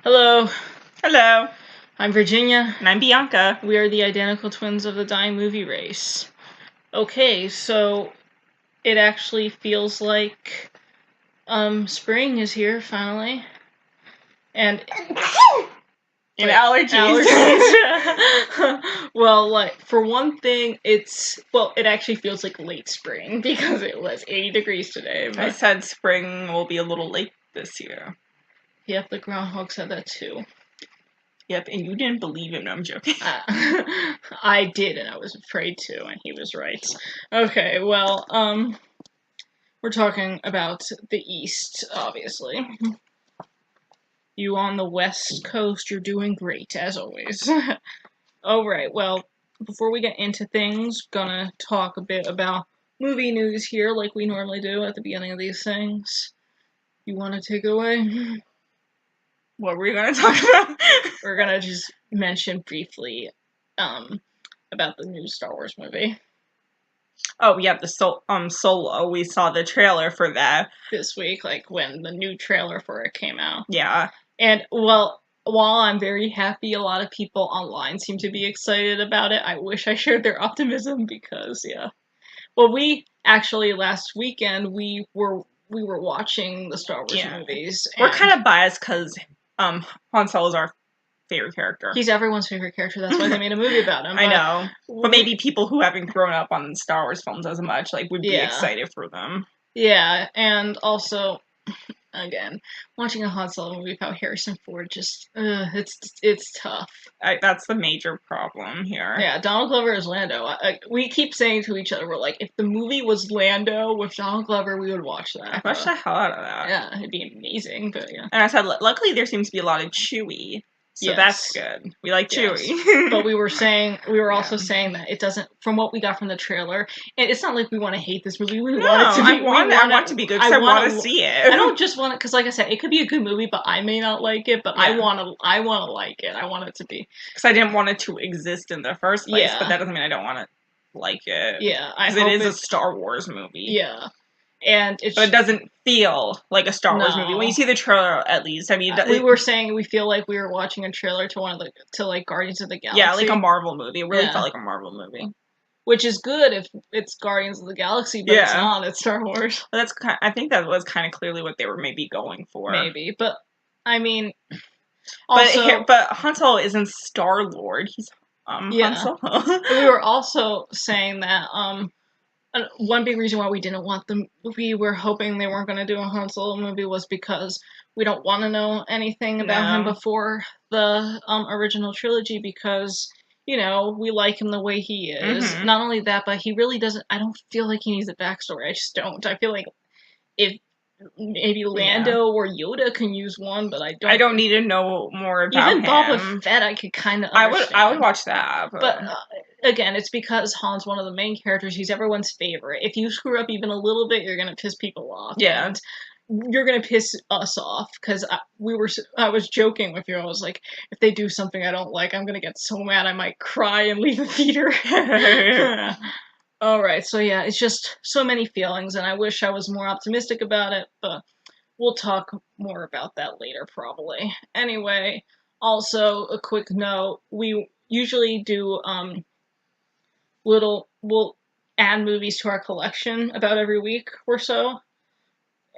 Hello, Hello, I'm Virginia. and I'm Bianca. We are the identical twins of the dying movie race. Okay, so it actually feels like spring is here finally. And And allergies. Well, like for one thing, it actually feels like late spring because it was 80 degrees today. I But said spring will be a little late this year. yep, the groundhog said that too. Yep, and you didn't believe him. No, I'm joking. I did, and I was afraid to, and he was right. Okay, well, we're talking about the East, obviously. You on the West Coast, you're doing great, as always. Alright, well, before we get into things, gonna talk a bit about movie news here, like we normally do at the beginning of these things. You wanna take it away? What were we going to talk about? We're gonna just mention briefly, about the new Star Wars movie. Oh, yeah, the Solo. We saw the trailer for that this week, like when the new trailer for it came out. Yeah. And, well, while I'm very happy a lot of people online seem to be excited about it, I wish I shared their optimism because, yeah. Well, we actually, last weekend, we were watching the Star Wars movies. We're kind of biased because Han Solo's our favorite character. He's everyone's favorite character. That's why they made a movie about him. I know. But maybe people who haven't grown up on Star Wars films as much, would be excited for them. Yeah, and also, again, watching a Han Solo movie about Harrison Ford it's tough. That's the major problem here. Yeah, Donald Glover is Lando. We keep saying to each other, we're like, if the movie was Lando with Donald Glover, we would watch that. I'd watch the hell out of that. Yeah, it'd be amazing, but yeah. And I said, luckily there seems to be a lot of Chewie. So that's good. We like Chewie. Yes. But we were also saying that it doesn't, from what we got from the trailer, it's not like we want to hate this movie. We want it to be. I want to be good because I want to see it. I don't just want it because, like I said, it could be a good movie, but I may not like it. But I want to like it. I want it to be. Because I didn't want it to exist in the first place, but that doesn't mean I don't want to like it. Yeah, because it is a Star Wars movie. Yeah. And but it doesn't feel like a Star Wars movie when you see the trailer. At least, I mean, we were saying we feel like we were watching a trailer to like Guardians of the Galaxy. Yeah, like a Marvel movie. It really felt like a Marvel movie, which is good if it's Guardians of the Galaxy, but it's not. It's Star Wars. But I think that was kind of clearly what they were maybe going for. Maybe, but I mean, also, but Han Solo isn't Star-Lord. He's Han Solo. We were also saying that one big reason why we didn't want them, we were hoping they weren't going to do a Han Solo movie was because we don't want to know anything about him before the original trilogy because, you know, we like him the way he is. Mm-hmm. Not only that, but he really doesn't, I don't feel like he needs a backstory. I just don't. I feel like if maybe Lando or Yoda can use one, but I don't need to know more about him. Even Boba Fett, I could kind of understand. I would watch that. But again, it's because Han's one of the main characters. He's everyone's favorite. If you screw up even a little bit, you're gonna piss people off. Yeah. And you're gonna piss us off because I was joking with you. I was like, if they do something I don't like, I'm gonna get so mad I might cry and leave the theater. Alright, so yeah, it's just so many feelings, and I wish I was more optimistic about it, but we'll talk more about that later, probably. Anyway, also, a quick note, we usually do, we'll add movies to our collection about every week or so,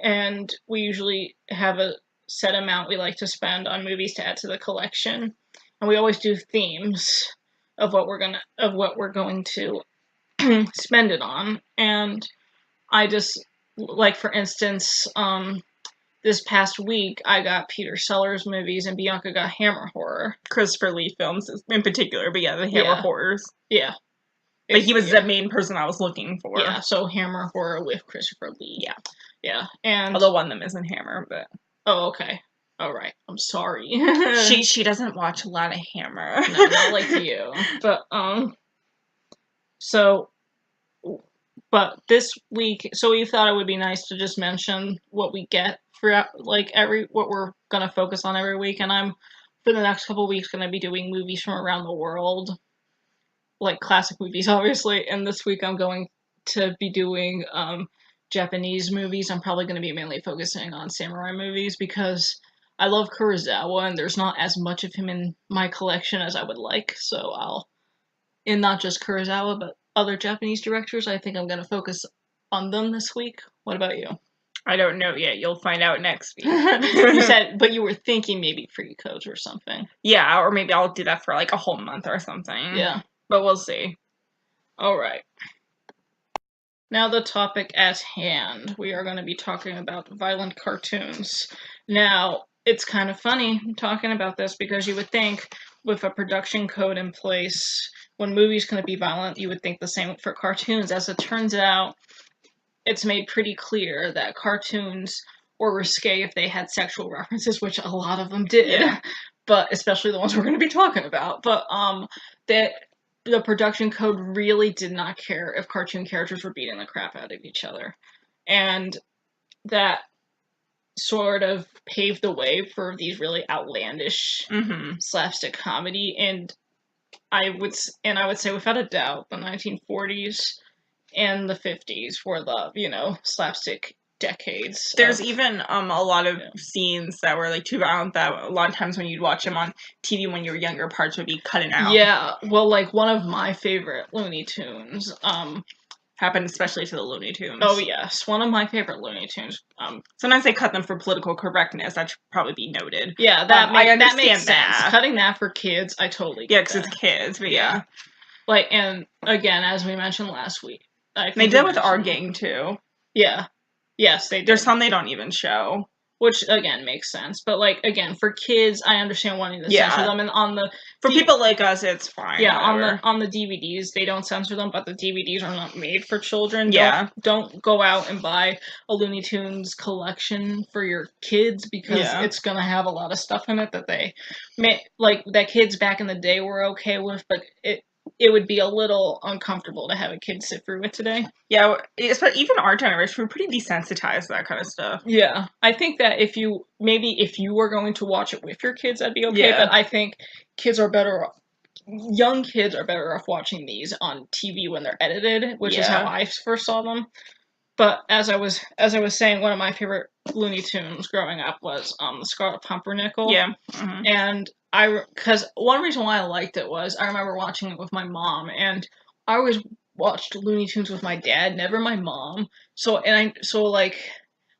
and we usually have a set amount we like to spend on movies to add to the collection, and we always do themes of what we're going to spend it on, and I just, like, for instance, this past week, I got Peter Sellers movies, and Bianca got Hammer horror. Christopher Lee films in particular, but yeah, the Hammer horrors. Yeah. But he was the main person I was looking for. Yeah, so Hammer horror with Christopher Lee. Yeah. Yeah, and... although one of them isn't Hammer, but... oh, okay. Alright, I'm sorry. She doesn't watch a lot of Hammer. No, not like you. But, but this week, so we thought it would be nice to just mention what we get for, like, what we're gonna focus on every week, and I'm, for the next couple weeks, gonna be doing movies from around the world, like, classic movies, obviously, and this week I'm going to be doing, Japanese movies. I'm probably gonna be mainly focusing on samurai movies, because I love Kurosawa, and there's not as much of him in my collection as I would like, so and not just Kurosawa, but other Japanese directors, I think I'm going to focus on them this week. What about you? I don't know yet. You'll find out next week. You said, but you were thinking maybe free codes or something. Yeah, or maybe I'll do that for like a whole month or something. Yeah. But we'll see. Alright. Now the topic at hand. We are going to be talking about violent cartoons. Now, it's kind of funny talking about this because you would think with a production code in place, when movies can be violent, you would think the same for cartoons. As it turns out, it's made pretty clear that cartoons were risque if they had sexual references, which a lot of them did, but especially the ones we're going to be talking about. But that the production code really did not care if cartoon characters were beating the crap out of each other, and that sort of paved the way for these really outlandish slapstick comedy. And I would say without a doubt, the 1940s and the 50s were the, slapstick decades. There's even a lot of scenes that were like too violent that a lot of times when you'd watch them on TV when you were younger, parts would be cutting out. Yeah, well, like one of my favorite Looney Tunes, happened especially to the Looney Tunes. Oh yes, one of my favorite Looney Tunes. Sometimes they cut them for political correctness. That should probably be noted. Yeah, I understand that makes that. sense. Cutting that for kids, I totally get because it's kids, but yeah. Like, and again, as we mentioned last week, they did with Our Gang too. Yeah. Yes, they did. There's some they don't even show. Which, again, makes sense. But, like, again, for kids, I understand wanting to censor them. And for people like us, it's fine. Yeah, on the DVDs, they don't censor them, but the DVDs are not made for children. Don't go out and buy a Looney Tunes collection for your kids, because it's going to have a lot of stuff in it that that kids back in the day were okay with, but it would be a little uncomfortable to have a kid sit through it today. Yeah, even our generation, we're pretty desensitized to that kind of stuff. Yeah, I think that if you were going to watch it with your kids, that'd be okay, but I think young kids are better off watching these on TV when they're edited, which is how I first saw them. But as I was saying, one of my favorite Looney Tunes growing up was the Scarlet Pumpernickel. Yeah. Mm-hmm. And because one reason why I liked it was I remember watching it with my mom, and I always watched Looney Tunes with my dad, never my mom. I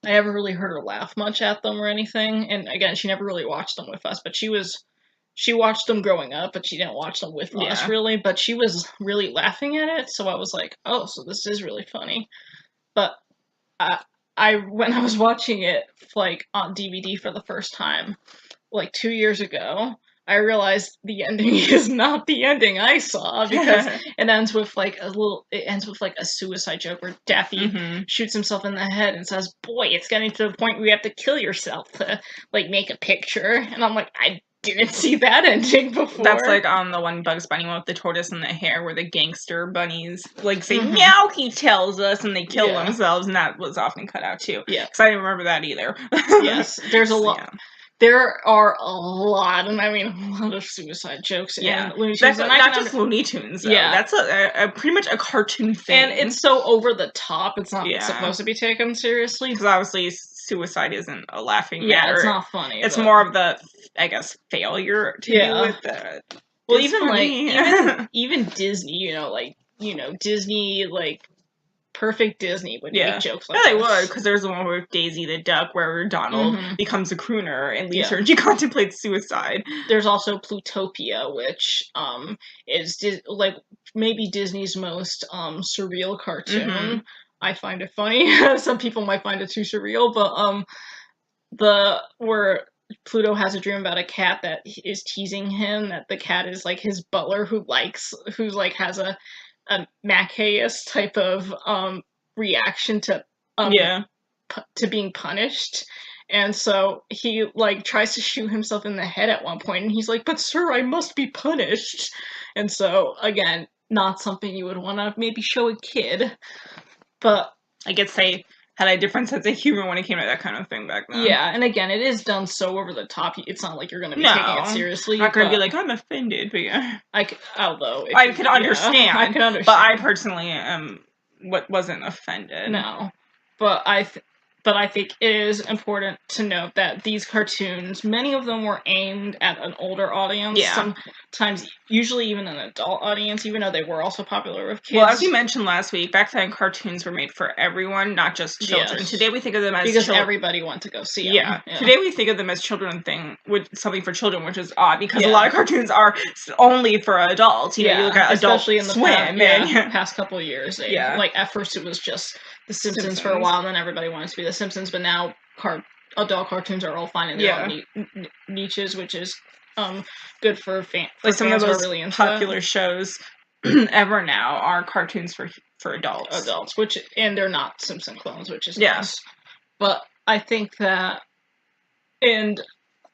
never really heard her laugh much at them or anything. And again, she never really watched them with us, but she watched them growing up, but she didn't watch them with us really. But she was really laughing at it, so I was like, oh, so this is really funny. But when I was watching it like on DVD for the first time, like 2 years ago, I realized the ending is not the ending I saw, because it ends with like a suicide joke where Daffy shoots himself in the head and says, "Boy, it's getting to the point where you have to kill yourself to like make a picture." And I'm like, I didn't see that ending before. That's like on the one Bugs Bunny one with the tortoise and the hare, where the gangster bunnies like say meow, he tells us, and they kill themselves, and that was often cut out too. Yeah, because I didn't remember that either. Yes, there's a lot. Yeah. There are a lot, and I mean a lot of suicide jokes. Yeah, in Looney Tunes. That's not just Looney Tunes. Though. Yeah, that's a pretty much a cartoon thing, and it's so over the top. It's not supposed to be taken seriously, because obviously suicide isn't a laughing matter. Yeah, it's not funny. It's more of the, I guess, failure to do with that. Well, even Disney, Disney, like, perfect Disney would make jokes like that. Yeah, they would, because there's the one with Daisy the Duck where Donald becomes a crooner and leaves her and she contemplates suicide. There's also Plutopia, which is maybe Disney's most surreal cartoon. I find it funny. Some people might find it too surreal, but where Pluto has a dream about a cat that is teasing him, that the cat is like his butler who has a Maccaeus type of reaction to being punished. And so he like tries to shoot himself in the head at one point, and he's like, "But sir, I must be punished." And so again, not something you would want to maybe show a kid. But I guess they had a different sense of humor when it came to that kind of thing back then. Yeah, and again, it is done so over the top. It's not like you're going to be taking it seriously. I'm not going to be like, I'm offended, but yeah. I can understand. But I personally wasn't offended. No. But But I think it is important to note that these cartoons, many of them were aimed at an older audience. Yeah. Sometimes, usually even an adult audience, even though they were also popular with kids. Well, as we mentioned last week, back then cartoons were made for everyone, not just children. Yes. Today we think of them as because everybody went to go see them. Yeah. Today we think of them as something for children, which is odd because a Yeah. lot of cartoons are only for adults. You know, you look at Adult especially in the Swim. past couple of years. Like at first it was just The Simpsons for a while, and then everybody wanted to be The Simpsons. But now adult cartoons are all finding their own niches, which is good for fans. Like some of the most really popular shows ever now are cartoons for adults. And they're not Simpson clones, which is nice. But I think that, and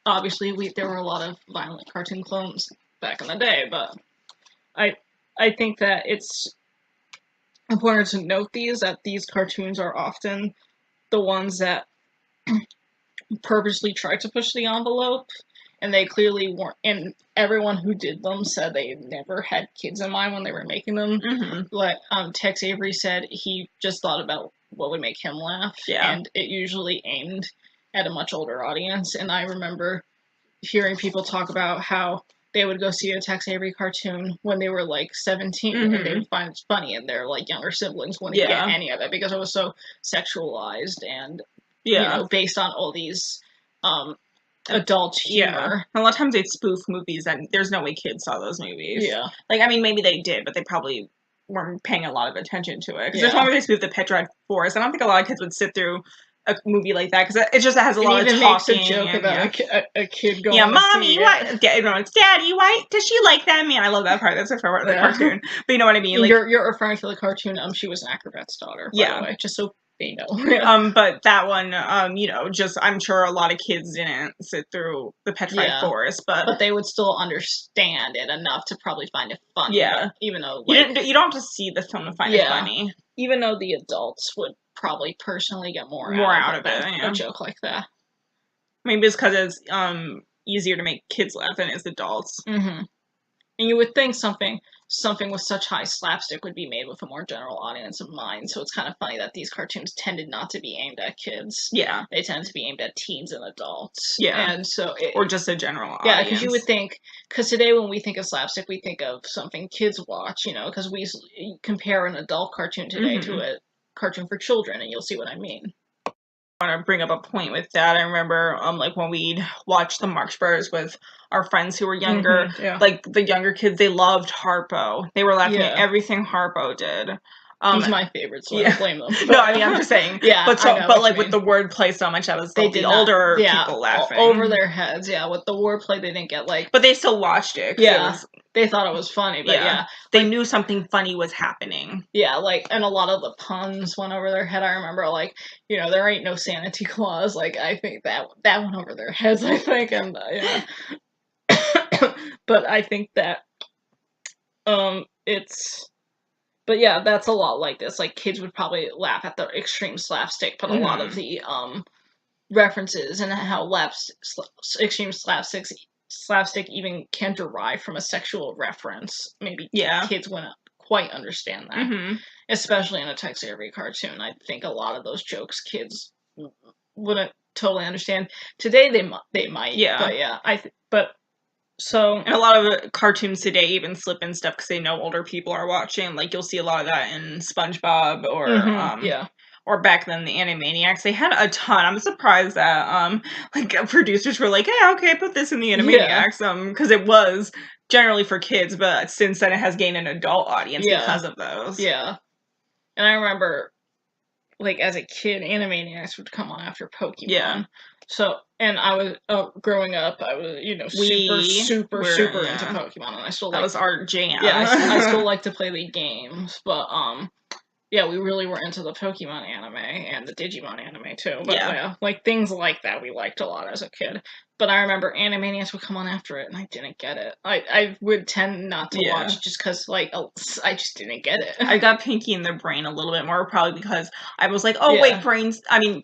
obviously there were a lot of violent cartoon clones back in the day, but I think that it's important to note that these cartoons are often the ones that purposely try to push the envelope, and they clearly weren't. And everyone who did them said they never had kids in mind when they were making them. Like Tex Avery said, he just thought about what would make him laugh, and it usually aimed at a much older audience. And I remember hearing people talk about how they would go see a Tex Avery cartoon when they were like 17, and they would find it funny, and their like younger siblings wouldn't get any of it because it was so sexualized and you know, based on all these adult humor. A lot of times they'd spoof movies, and there's no way kids saw those movies. Like, I mean, maybe they did, but they probably weren't paying a lot of attention to it. Because there's one where they spoofed the Petrified Forest. I don't think a lot of kids would sit through a movie like that, because it just has a lot of talking. Makes a joke about a kid going. Yeah, mommy, what? Daddy, why does she like that man? I love that part. That's my favorite part of the cartoon. But you know what I mean? Like, you're referring to the cartoon. She was an acrobat's daughter. By the way, just so they know. But that one, you know, just I'm sure a lot of kids didn't sit through the Petrified Forest, but they would still understand it enough to probably find it funny. Even though like, you don't have to see the film to find it funny. Even though the adults would probably personally get more out of it. A joke like that. Maybe it's because it's easier to make kids laugh than it is adults. And you would think something with such high slapstick would be made with a more general audience in mind. So it's kind of funny that these cartoons tended not to be aimed at kids. They tended to be aimed at teens and adults. And so or just a general audience. Yeah, because you would think, because today when we think of slapstick, we think of something kids watch, you know, because we compare an adult cartoon today to a cartoon for children, and you'll see what I mean. I want to bring up a point with that. I remember, like, when we'd watch the Marx Brothers with our friends who were younger, like, the younger kids, they loved Harpo. They were laughing at everything Harpo did. He's my favorite, so I don't blame them. No, I mean, I'm just saying. But like, with the wordplay so much, that was the older people laughing. Over their heads, with the wordplay, they didn't get, like... But they still watched it. They thought it was funny, but they knew something funny was happening. Like, and a lot of the puns went over their head. I remember, like, you know, there ain't no Santa Claus. Like, I think that went over their heads, I think, and, but I think that, it's... But yeah, that's a lot like this. Like, kids would probably laugh at the extreme slapstick, but a lot of the, references and how extreme slapstick even can derive from a sexual reference. Maybe kids wouldn't quite understand that, especially in a Tex Avery cartoon. I think a lot of those jokes kids wouldn't totally understand. Today they might, but and a lot of cartoons today even slip in stuff because they know older people are watching. Like, you'll see a lot of that in SpongeBob or back then the Animaniacs. They had a ton. I'm surprised that like producers were like, "Hey, okay, put this in the Animaniacs," because it was generally for kids, but since then it has gained an adult audience because of those. And I remember, like, as a kid, Animaniacs would come on after Pokemon. So, and I was, growing up, I was, you know, super into Pokemon, and I still that was our jam. I still like to play the games, but, we really were into the Pokemon anime, and the Digimon anime, too. But, like, things like that we liked a lot as a kid. But I remember Animaniacs would come on after it, and I didn't get it. I would tend not to watch just because, like, I just didn't get it. I got Pinky in the Brain a little bit more, probably because I was like, oh, wait,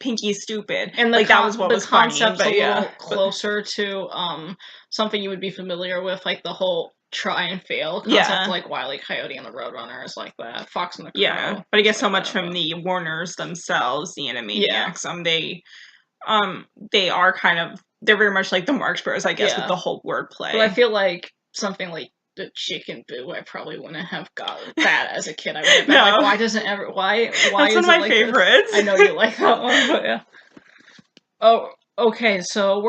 Pinky's stupid. And like, that was what was funny. The concept's a little closer to something you would be familiar with, like the whole try and fail concept, like Wile E. Coyote and the Roadrunner is like that. Fox and the Crow. Yeah, but I guess so much from the Warners themselves, the Animaniacs, they are kind of, they're very much like the Marx Brothers, I guess, with the whole wordplay. But I feel like something like the Chicken Boo, I probably wouldn't have got that as a kid. I would have been like, why doesn't why That's one of my favorites. I know you like that one, but yeah. Oh, okay, so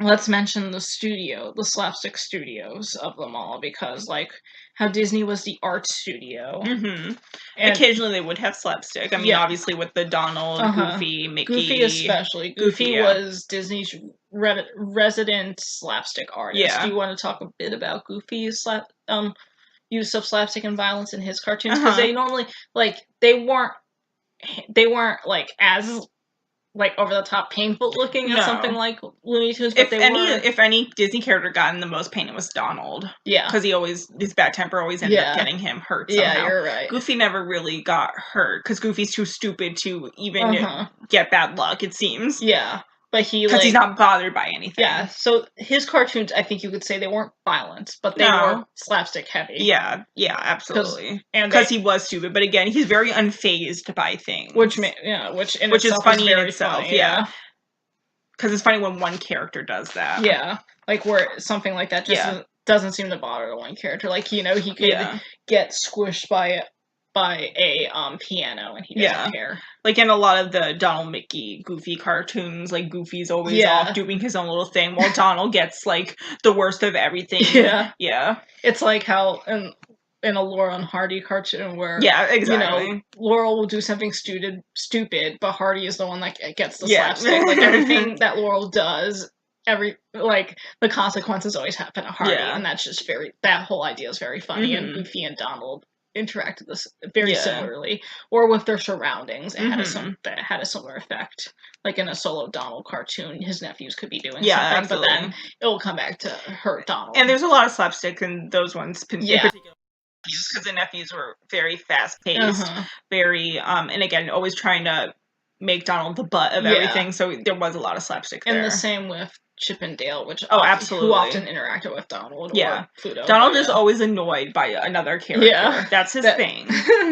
let's mention the Slapstick studios of them all, because, like, how Disney was the art studio. Mm-hmm. And occasionally they would have slapstick. I mean, obviously with the Donald, Goofy, Mickey. Goofy especially. Goofy was Disney's resident slapstick artist. Yeah. Do you want to talk a bit about Goofy's use of slapstick and violence in his cartoons? Because they normally, like, they weren't, like, as, like, over-the-top painful looking as something like Looney Tunes, but if any Disney character got in the most pain, it was Donald. Yeah. Because his bad temper always ended up getting him hurt somehow. Yeah, you're right. Goofy never really got hurt, because Goofy's too stupid to even get bad luck, it seems. Yeah. But because he's not bothered by anything. Yeah, so his cartoons, I think you could say they weren't violent, but they were slapstick heavy. Yeah, absolutely. Because he was stupid, but again, he's very unfazed by things. Which is funny in itself. Yeah. Because it's funny when one character does that. Yeah, like where something like that just doesn't seem to bother the one character. Like, he could get squished by a piano, and he doesn't care. Like in a lot of the Donald, Mickey, Goofy cartoons, like Goofy's always off doing his own little thing, while Donald gets like the worst of everything. Yeah. It's like how in a Laurel and Hardy cartoon where exactly. Laurel will do something stupid, but Hardy is the one that gets the slapstick. Like everything that Laurel does, the consequences always happen to Hardy, and that's just that whole idea is very funny. And Goofy and Donald interacted this very similarly, or with their surroundings. It had a similar effect. Like in a solo Donald cartoon, his nephews could be doing something, absolutely. But then it will come back to hurt Donald. And there's a lot of slapstick in those ones, in particular, because the nephews were very fast-paced, very, and again, always trying to make Donald the butt of everything, so there was a lot of slapstick there. And the same with Chip and Dale, absolutely. Who often interacted with Donald or Pluto. Donald is always annoyed by another character. Yeah. That's his thing.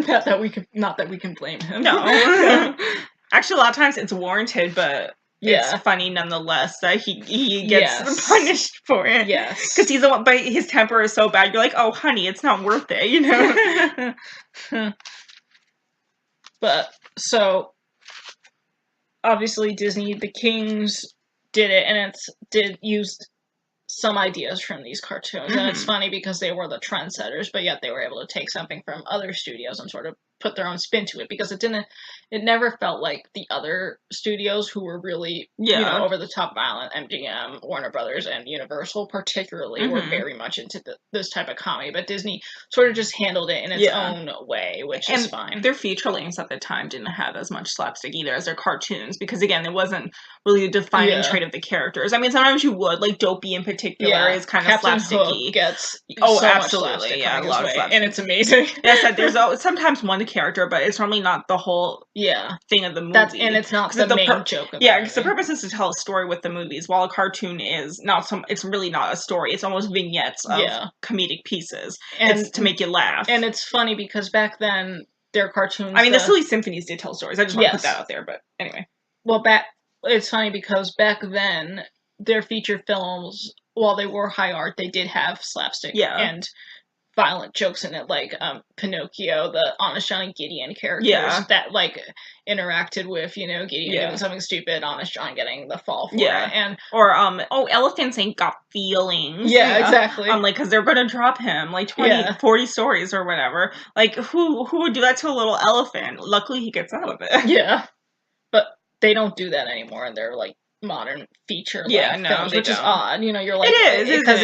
Not that we can blame him. No. Actually, a lot of times it's warranted, but it's funny nonetheless that he gets punished for it. Yes. Because he's the one, but his temper is so bad, you're like, oh, honey, it's not worth it, But, so, obviously Disney, the Kings did it, and did use some ideas from these cartoons, and it's funny because they were the trendsetters, but yet they were able to take something from other studios and sort of put their own spin to it, because it never felt like the other studios who were really over the top violent. MGM, Warner Brothers, and Universal particularly were very much into this type of comedy, but Disney sort of just handled it in its own way, which is fine. Their feature lengths at the time didn't have as much slapstick either as their cartoons, because again, it wasn't really a defining trait of the characters. I mean, sometimes you would, like Dopey in particular is kind of Captain slapsticky. Hook gets absolutely, a lot of slapstick, and it's amazing. There's sometimes one character, but it's normally not the whole thing of the movie. And it's not the main joke of because the purpose is to tell a story with the movies, while a cartoon is it's really not a story. It's almost vignettes of comedic pieces. And it's to make you laugh. And it's funny because back then, their cartoons... I mean, the Silly Symphonies did tell stories. I just want to put that out there, but anyway. Well, it's funny because back then, their feature films, while they were high art, they did have slapstick and violent jokes in it, like Pinocchio, the Honest John and Gideon characters that like interacted with, Gideon doing something stupid, Honest John getting the fall for it, elephants ain't got feelings. Yeah, exactly. Like, because they're gonna drop him like 40 stories or whatever. Like, who would do that to a little elephant? Luckily, he gets out of it. Yeah, but they don't do that anymore, and they're like modern feature films, which is odd. You're like, it is, because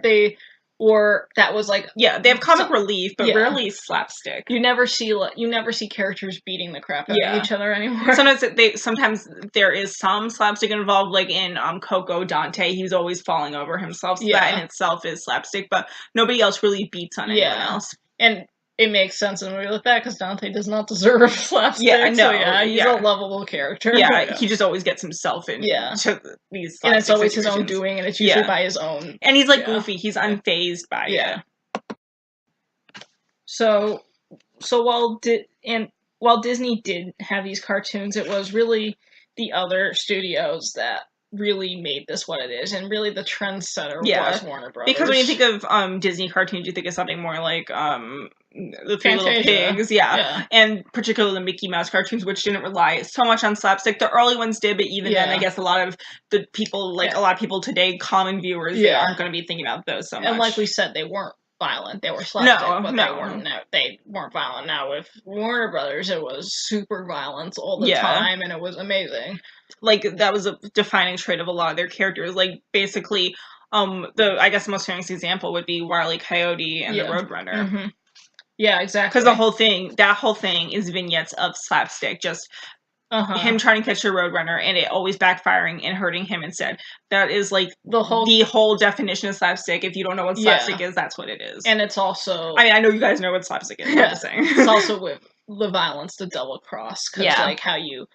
they or that was like they have comic relief, but rarely slapstick. You never see characters beating the crap out of each other anymore. Sometimes there is some slapstick involved, like in Coco Dante, he's always falling over himself, so that in itself is slapstick, but nobody else really beats on anyone else. And it makes sense in a movie like that, because Dante does not deserve slapstick. Yeah, I know. So he's a lovable character. Yeah, he just always gets himself in. These and it's always his own doing, and it's usually by his own. And he's like Goofy. He's unfazed by it. So while Disney did have these cartoons, it was really the other studios that really made this what it is, and really the trendsetter was Warner Brothers. Because when you think of Disney cartoons, you think of something more like the Three Little Pigs, and particularly the Mickey Mouse cartoons, which didn't rely so much on slapstick. The early ones did, but even then, I guess a lot of the people, a lot of people today, common viewers, they aren't going to be thinking about those so much. And like we said, they weren't violent. They were slapstick, but they weren't violent. Now with Warner Brothers, it was super violence all the time, and it was amazing. Like, that was a defining trait of a lot of their characters. Like, basically, I guess the most famous example would be Wile E. Coyote and the Roadrunner. Mm-hmm. Yeah, exactly. Because that whole thing is vignettes of slapstick, just him trying to catch the Roadrunner and it always backfiring and hurting him instead. That is like the whole definition of slapstick. If you don't know what slapstick is, that's what it is. And it's also, I mean, I know you guys know what slapstick is. I'm just saying. It's also with the violence, the double cross, because like how you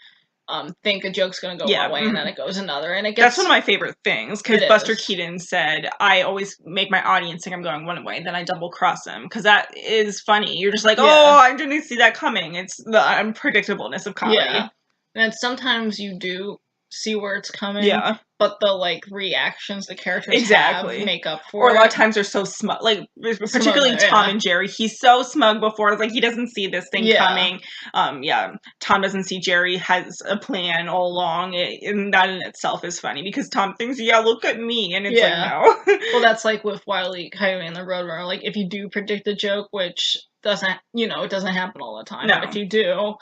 think a joke's gonna go one way and then it goes another, and it gets. That's one of my favorite things, because Buster Keaton said, "I always make my audience think I'm going one way, then I double cross them," because that is funny. You're just like, "Oh, I didn't see that coming." It's the unpredictableness of comedy. Yeah, and sometimes you do see where it's coming. But the reactions the characters have make up for it. Or a lot of times they're so smug. Like, particularly Tom and Jerry. He's so smug before. It's like he doesn't see this thing coming. Tom doesn't see Jerry has a plan all along. And that in itself is funny. Because Tom thinks, look at me. And it's like, no. Well, that's like with Wile E. Coyote and the Roadrunner. Like, if you do predict a joke, which doesn't, it doesn't happen all the time. No. But if you do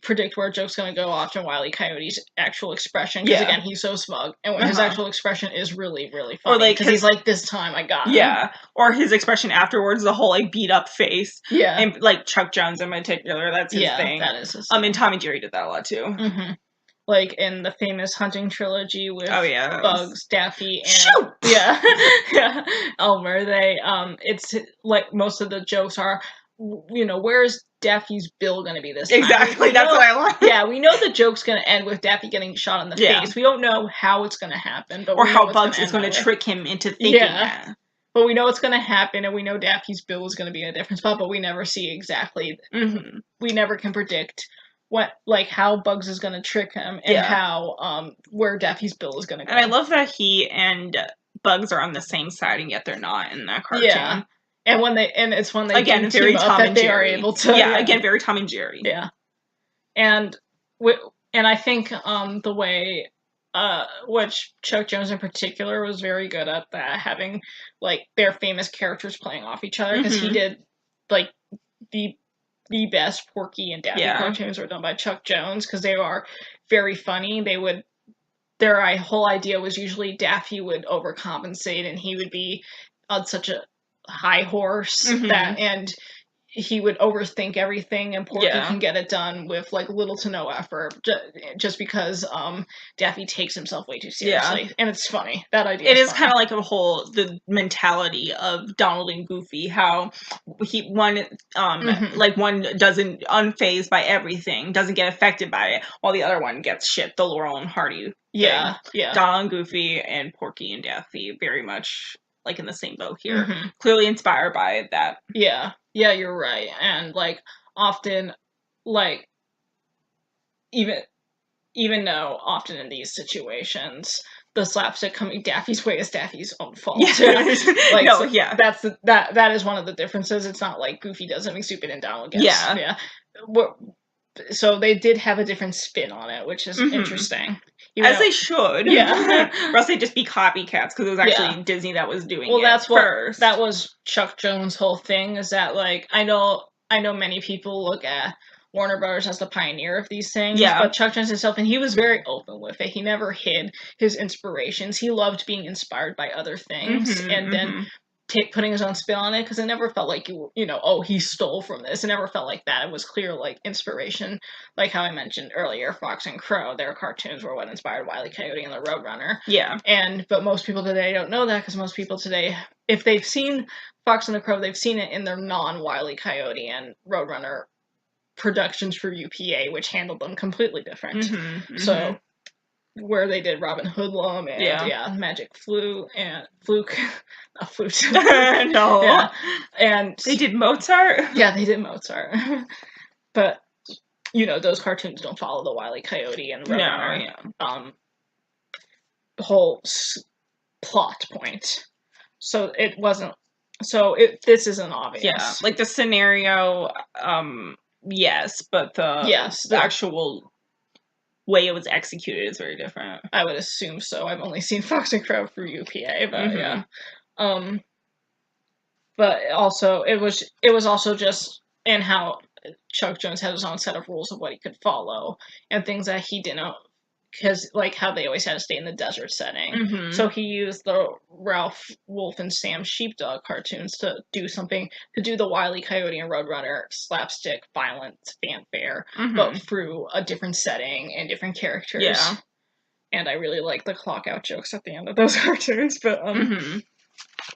predict where a joke's going to go, often Wile E. Coyote's actual expression, because again, he's so smug, and when his actual expression is really, really funny, because he's like, this time I got him. Or his expression afterwards, the whole beat up face, and like Chuck Jones in particular, that's his thing. That is his thing. And Tom and Jerry did that a lot too. Like in the famous Hunting trilogy with Bugs, Daffy, and Elmer, it's like most of the jokes are, where's Daffy's bill gonna be this time? Exactly, that's what I want. Yeah, we know the joke's gonna end with Daffy getting shot in the face. We don't know how it's gonna happen, but or how Bugs is gonna trick him into thinking that. But we know it's gonna happen, and we know Daffy's bill is gonna be in a different spot, but we never see exactly. We never can predict how Bugs is gonna trick him, and how where Daffy's bill is gonna go. And I love that he and Bugs are on the same side, and yet they're not in that cartoon. Yeah. And it's when they again very Tom and Jerry are able to again very Tom and Jerry and I think the way which Chuck Jones in particular was very good at that, having like their famous characters playing off each other, because he did like the best Porky and Daffy cartoons were done by Chuck Jones, because they are very funny. Their whole idea was usually Daffy would overcompensate, and he would be on such a high horse and he would overthink everything, and Porky can get it done with like little to no effort, just because Daffy takes himself way too seriously, and it's funny. That idea. It is kind of like the mentality of Donald and Goofy, how one doesn't unfazed by everything, doesn't get affected by it, while the other one gets shit. The Laurel and Hardy thing. Yeah. Donald and Goofy and Porky and Daffy very much like in the same boat here. Clearly inspired by that. Yeah, you're right. And like often, like even though often in these situations the slapstick coming Daffy's way is Daffy's own fault. That is one of the differences. It's not like Goofy does something stupid and Donald gets so they did have a different spin on it, which is interesting. As they should. Yeah. Or else they'd just be copycats, because it was actually Disney that was doing it first. That was Chuck Jones' whole thing, is that, like, I know many people look at Warner Brothers as the pioneer of these things, but Chuck Jones himself, and he was very open with it. He never hid his inspirations. He loved being inspired by other things, and then putting his own spin on it, because it never felt like oh, he stole from this. It never felt like that. It was clear, like, inspiration, like how I mentioned earlier, Fox and Crow, their cartoons were what inspired Wile E. Coyote and the Roadrunner. Yeah. But most people today don't know that, because most people today, if they've seen Fox and the Crow, they've seen it in their non-Wile E. Coyote and Roadrunner productions for UPA, which handled them completely different. So where they did Robin Hoodlum and Magic Fluke, not Flute. No. Yeah. And they did Mozart? Yeah, they did Mozart. But, those cartoons don't follow the Wile E. Coyote and Roadrunner whole plot point. So it wasn't, this isn't obvious. Yeah, like the scenario, yes, but the actual way it was executed is very different. I would assume so. I've only seen Fox and Crow through UPA, but yeah. But also, it was also just in how Chuck Jones had his own set of rules of what he could follow, and things that he didn't, because, like, how they always had to stay in the desert setting. So he used the Ralph Wolf and Sam Sheepdog cartoons to do the Wile E. Coyote and Roadrunner slapstick, violent fanfare, but through a different setting and different characters. Yeah. And I really like the clock out jokes at the end of those cartoons. But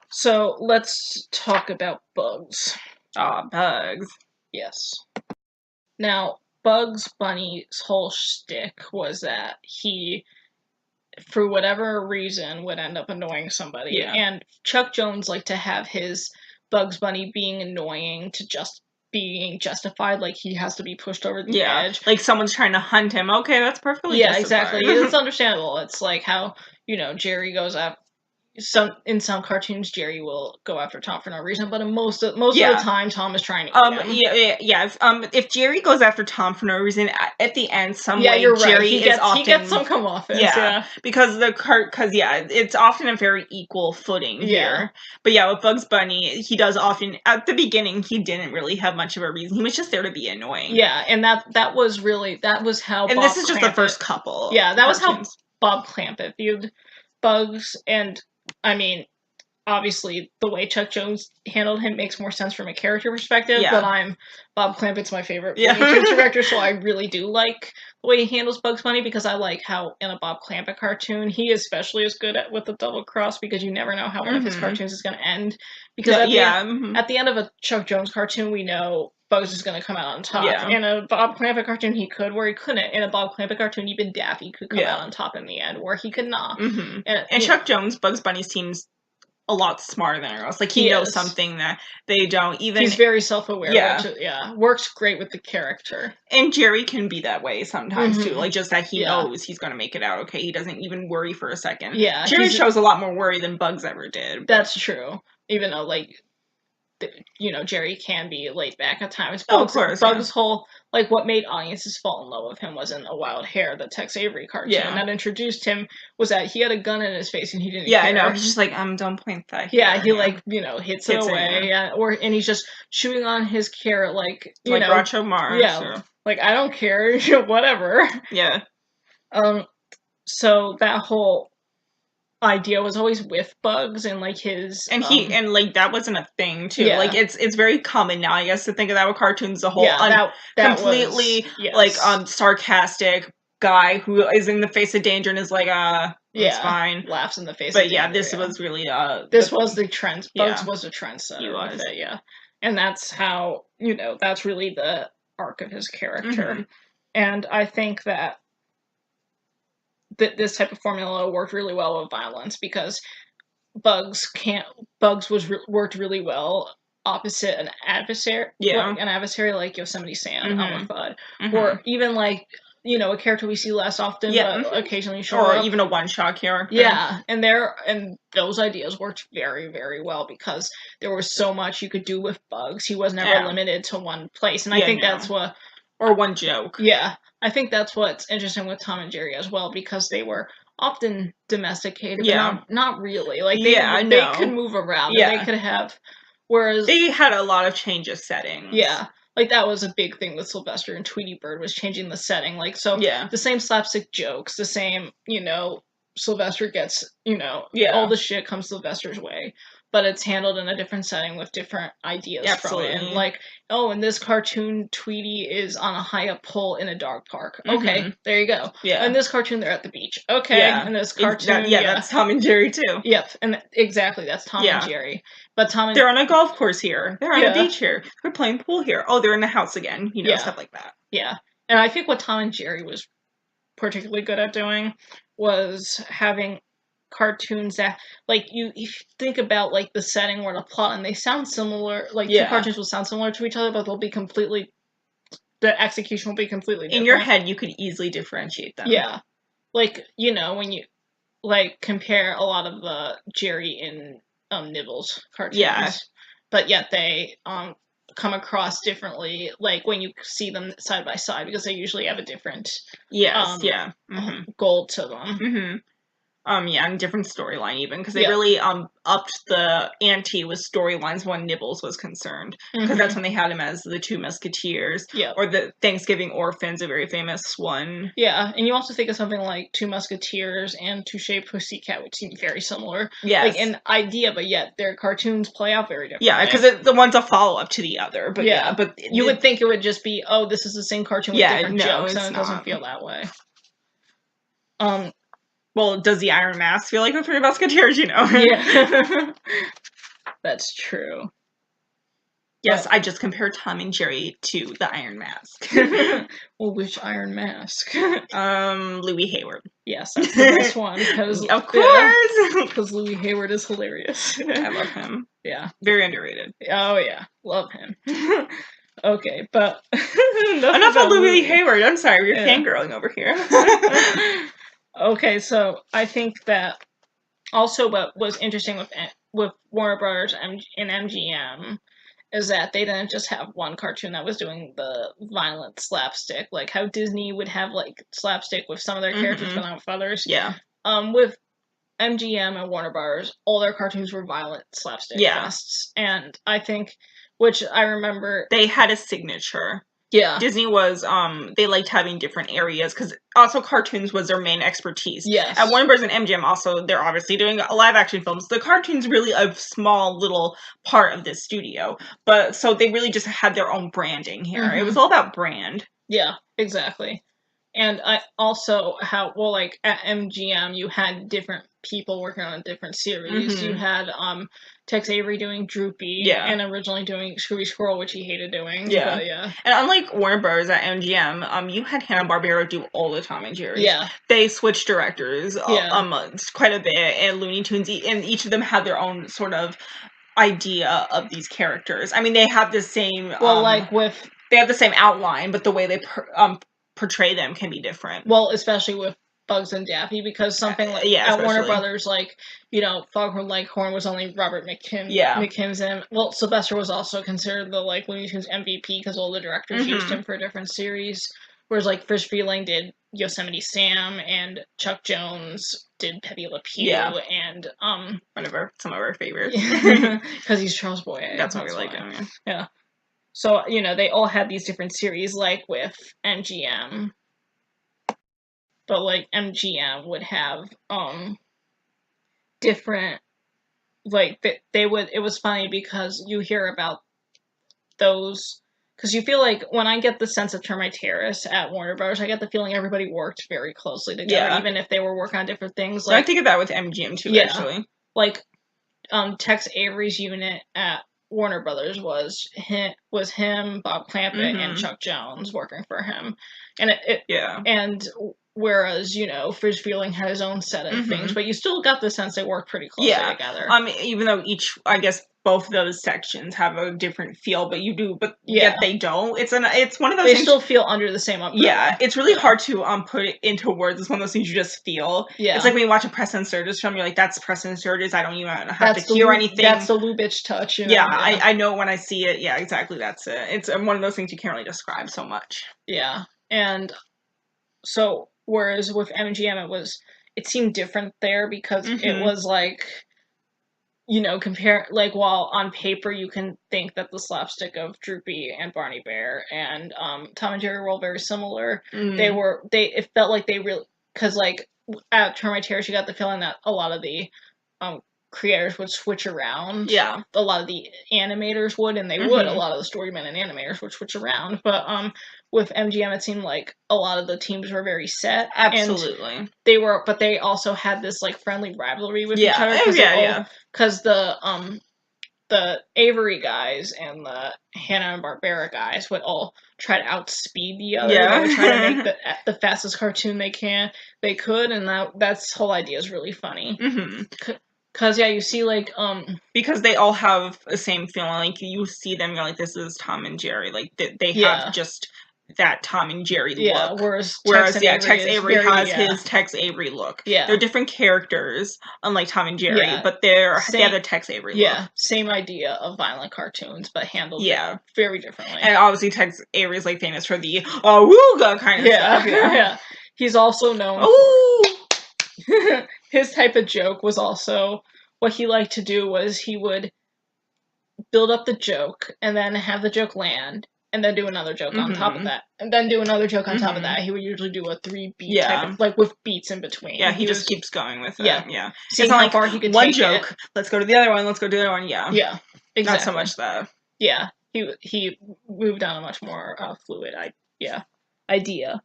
so let's talk about Bugs. Bugs. Yes. Now, Bugs Bunny's whole shtick was that he, for whatever reason, would end up annoying somebody. Yeah. And Chuck Jones liked to have his Bugs Bunny being annoying to just being justified, like he has to be pushed over the edge. Like someone's trying to hunt him. Okay, that's perfectly justified. Exactly. It's understandable. It's like how, Jerry goes after... in some cartoons, Jerry will go after Tom for no reason, but in most of the time, Tom is trying to eat him. If Jerry goes after Tom for no reason, at the end, you're right. Jerry he gets some comeuppance. Because it's often a very equal footing here. But with Bugs Bunny, he does often, at the beginning, he didn't really have much of a reason. He was just there to be annoying. Yeah, and that was how. And this is just the first couple. Yeah, that was how Bob Clampett viewed Bugs, and I mean, obviously, the way Chuck Jones handled him makes more sense from a character perspective, but Bob Clampett's my favorite cartoon director, so I really do like the way he handles Bugs Bunny, because I like how, in a Bob Clampett cartoon, he especially is good with the double cross, because you never know how one of his cartoons is going to end. Because at the end of a Chuck Jones cartoon, we know Bugs is going to come out on top. Yeah. In a Bob Clampett cartoon, he could, where he couldn't. In a Bob Clampett cartoon, even Daffy could come out on top in the end, where he could not. And Chuck Jones, Bugs Bunny seems a lot smarter than everyone else. Like, he knows something that they don't. He's very self-aware, which works great with the character. And Jerry can be that way sometimes, too. Like, just that he knows he's going to make it out okay. He doesn't even worry for a second. Yeah. Jerry shows a lot more worry than Bugs ever did. That's true. Even though, like, Jerry can be laid back at times. Of course. Bugs' whole, like, what made audiences fall in love with him was in A Wild Hare, the Tex Avery cartoon. Yeah. That introduced him was that he had a gun in his face and he didn't care. I know. He's just like, don't point that here. Yeah, he hits it away. And he's just chewing on his carrot like Groucho Marx. Yeah. Like, I don't care, whatever. Yeah. So that whole idea was always with Bugs and like his and that wasn't a thing too. Like it's very common now, I guess, to think of that with cartoons as a whole. That completely sarcastic guy who is in the face of danger and is like it's fine, laughs in the face. But this was really this was the trend. Bugs was a trendsetter. He was and that's how that's really the arc of his character. And I think that this type of formula worked really well with violence, because Bugs worked really well opposite an adversary. An adversary like Yosemite Sam, Elmer Fudd, or even like a character we see less often, but occasionally show up, or even a one-shot character. Yeah, and those ideas worked very, very well, because there was so much you could do with Bugs. He was never limited to one place, and I think that's what. Or one joke. Yeah, I think that's what's interesting with Tom and Jerry as well, because they were often domesticated, but not really. Like, they could move around, and they could have, whereas... They had a lot of change of settings. Yeah, like, that was a big thing with Sylvester and Tweety Bird, was changing the setting. Like, so, the same slapstick jokes, the same, Sylvester gets, all the shit comes Sylvester's way. but it's handled in a different setting with different ideas from it. And like, oh, in this cartoon, Tweety is on a high up pole in a dog park. Okay, there you go. Yeah. In this cartoon, they're at the beach. Okay, in this cartoon, that's Tom and Jerry too. Yep, and exactly, that's Tom and Jerry. But Tom and they're on a golf course here. They're on a beach here. They're playing pool here. Oh, they're in the house again. You know, stuff like that. Yeah, and I think what Tom and Jerry was particularly good at doing was having cartoons that, like, if you think about, like, the setting or the plot, and they sound similar, like, two cartoons will sound similar to each other, but they'll be completely, the execution will be completely different. In your head, you could easily differentiate them. Yeah. Like, you know, when you, like, compare a lot of the Jerry and Nibbles cartoons. Yeah. But yet they, come across differently, like, when you see them side by side, because they usually have a different goal to them. And different storyline even, because they really upped the ante with storylines when Nibbles was concerned, because that's when they had him as the Two Musketeers, or the Thanksgiving Orphans, a very famous one. Yeah, and you also think of something like Two Musketeers and Touche Pussycat, which seem very similar, like in idea, but yet their cartoons play out very differently. Yeah, because the one's a follow up to the other, but but you would think it would just be, oh, this is the same cartoon with different jokes, and it doesn't feel that way. Well, does the Iron Mask feel like the Three Musketeers, you know? Yeah. That's true. Yes, I just compared Tom and Jerry to the Iron Mask. Well, which Iron Mask? Louis Hayward. Yes, that's the best one. Of course! Because Louis Hayward is hilarious. I love him. Yeah. Very underrated. Oh, yeah. Love him. Okay, but... Enough about Louis Hayward. I'm sorry, we're fangirling over here. Okay, so I think that also what was interesting with Warner Brothers and MGM is that they didn't just have one cartoon that was doing the violent slapstick, like how Disney would have, like, slapstick with some of their characters, but not with others. Yeah. With MGM and Warner Brothers, all their cartoons were violent slapstick fests, and I think, which I remember... They had a signature. Yeah. Disney was, they liked having different areas, because also cartoons was their main expertise. Yes. At Warner Bros. And MGM also, they're obviously doing live action films. The cartoon's really a small little part of this studio. But, so they really just had their own branding here. It was all about brand. Yeah, exactly. And I also like, at MGM, you had different people working on different series. You had, Tex Avery doing Droopy, and originally doing Scooby Squirrel, which he hated doing. Yeah. But, And unlike Warner Bros. At MGM, you had Hanna-Barbera do all the Tom and Jerry. Yeah. They switched directors quite a bit, and Looney Tunes, and each of them had their own sort of idea of these characters. I mean, they have the same... They have the same outline, but the way they portray them can be different. Well, especially with Bugs and Daffy, because something like at Warner Brothers, like, you know, Foghorn Leghorn was only Robert McKimson. Well, Sylvester was also considered the, like, Looney Tunes MVP because all the directors used him for a different series. Whereas, like, Fish Feeling did Yosemite Sam, and Chuck Jones did Pepe Le Pew, and some of our favorites. Because he's Charles Boyer. That's why we like him. Yeah. So, you know, they all had these different series, like with MGM. But, like, MGM would have, different, like, it was funny because you hear about those, because you feel like, when I get the sense of Termite Terrace at Warner Bros., I get the feeling everybody worked very closely together, even if they were working on different things. Like, I think of that with MGM, too, actually. Like, Tex Avery's unit at Warner Brothers was him, Bob Clampett, and Chuck Jones working for him, and and whereas, you know, Fish Feeling had his own set of things, but you still got the sense they worked pretty closely together. Even though both of those sections have a different feel, yet they don't. It's one of those things. They still feel under the same umbrella. Yeah, it's really hard to put it into words. It's one of those things you just feel. Yeah. It's like when you watch a Preston Sturges film, you're like, that's Preston Sturges. I don't even have to hear anything. That's the Lubitsch touch. You know? Yeah, I know when I see it. Yeah, exactly. That's it. It's one of those things you can't really describe so much. Yeah, and so whereas with MGM, it seemed different there because it was like, you know, while on paper you can think that the slapstick of Droopy and Barney Bear and Tom and Jerry were all very similar. It felt like they really, because, like, at Termite Terrace you got the feeling that a lot of the creators would switch around. Yeah. A lot of the animators would, and they would. A lot of the storymen and animators would switch around. But with MGM, it seemed like a lot of the teams were very set. Absolutely. And but they also had this like friendly rivalry with each other. Because the Avery guys and the Hanna-Barbera guys would all try to outspeed the other. Yeah. They would try to make the fastest cartoon they could, and that's whole idea is really funny. Cause you see like because they all have the same feeling. Like you see them, you're like, this is Tom and Jerry. Like they have just that Tom and Jerry look. Whereas Tex Avery has his Tex Avery look. Yeah, they're different characters, unlike Tom and Jerry, but they have the Tex Avery look. Yeah, same idea of violent cartoons, but handled very differently. And obviously Tex Avery is like famous for the awooga kind of stuff. Yeah. He's also known. His type of joke was also what he liked to do was he would build up the joke and then have the joke land and then do another joke on top of that and then do another joke on top of that. He would usually do a 3-beat type of, like with beats in between. Yeah, he just keeps going with it. Yeah. Seeing how far he could one take joke. It. Let's go to the other one. Let's go to the other one. Yeah. Yeah. Exactly. Not so much that. Yeah. He moved on a much more fluid idea.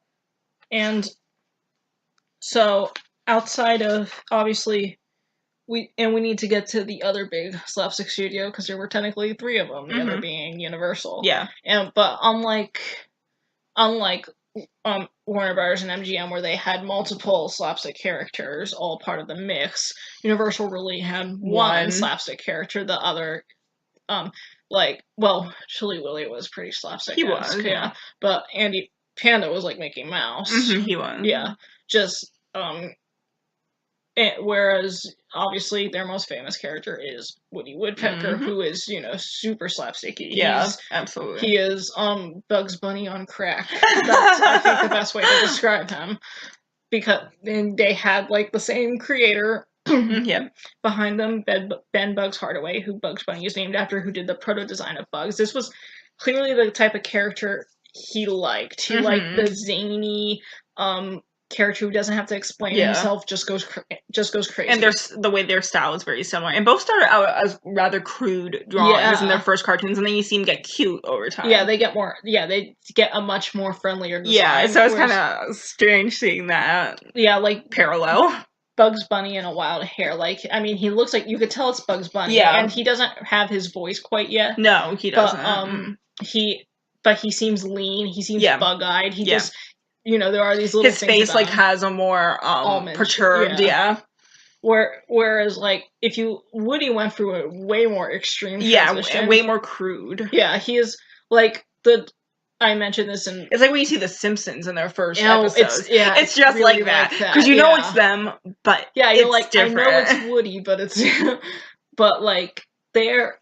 And so outside of obviously we need to get to the other big slapstick studio because there were technically 3 of them, the other being Universal. Yeah. But unlike Warner Brothers and MGM where they had multiple slapstick characters all part of the mix, Universal really had one slapstick character. The other Chili Willy was pretty slapstick. He was, yeah. But Andy Panda was like Mickey Mouse. He was. Yeah. Just whereas obviously their most famous character is Woody Woodpecker, who is super slapsticky. Yeah, absolutely. He is Bugs Bunny on crack. That's I think the best way to describe him, because they had like the same creator behind them, Ben Bugs Hardaway, who Bugs Bunny is named after, who did the proto design of Bugs. This was clearly the type of character he liked. He liked the zany character who doesn't have to explain himself, just goes crazy. And the way their style is very similar. And both started out as rather crude drawings in their first cartoons, and then you see them get cute over time. Yeah, they get more. Yeah, they get a much more friendlier design. Yeah, so it's kind of strange seeing that. Yeah, like parallel. Bugs Bunny and a wild hair. Like, I mean, he looks like you could tell it's Bugs Bunny. Yeah, and he doesn't have his voice quite yet. No, he doesn't. But he seems lean. He seems bug-eyed. He just. There are these little his things face about like him. has a more perturbed, Whereas like if Woody went through a way more extreme transition, way more crude. Yeah, he is like I mentioned this in. It's like when you see The Simpsons in their first episode. It's just really like that because it's them, but you're it's like different. I know it's Woody, but it's but like they're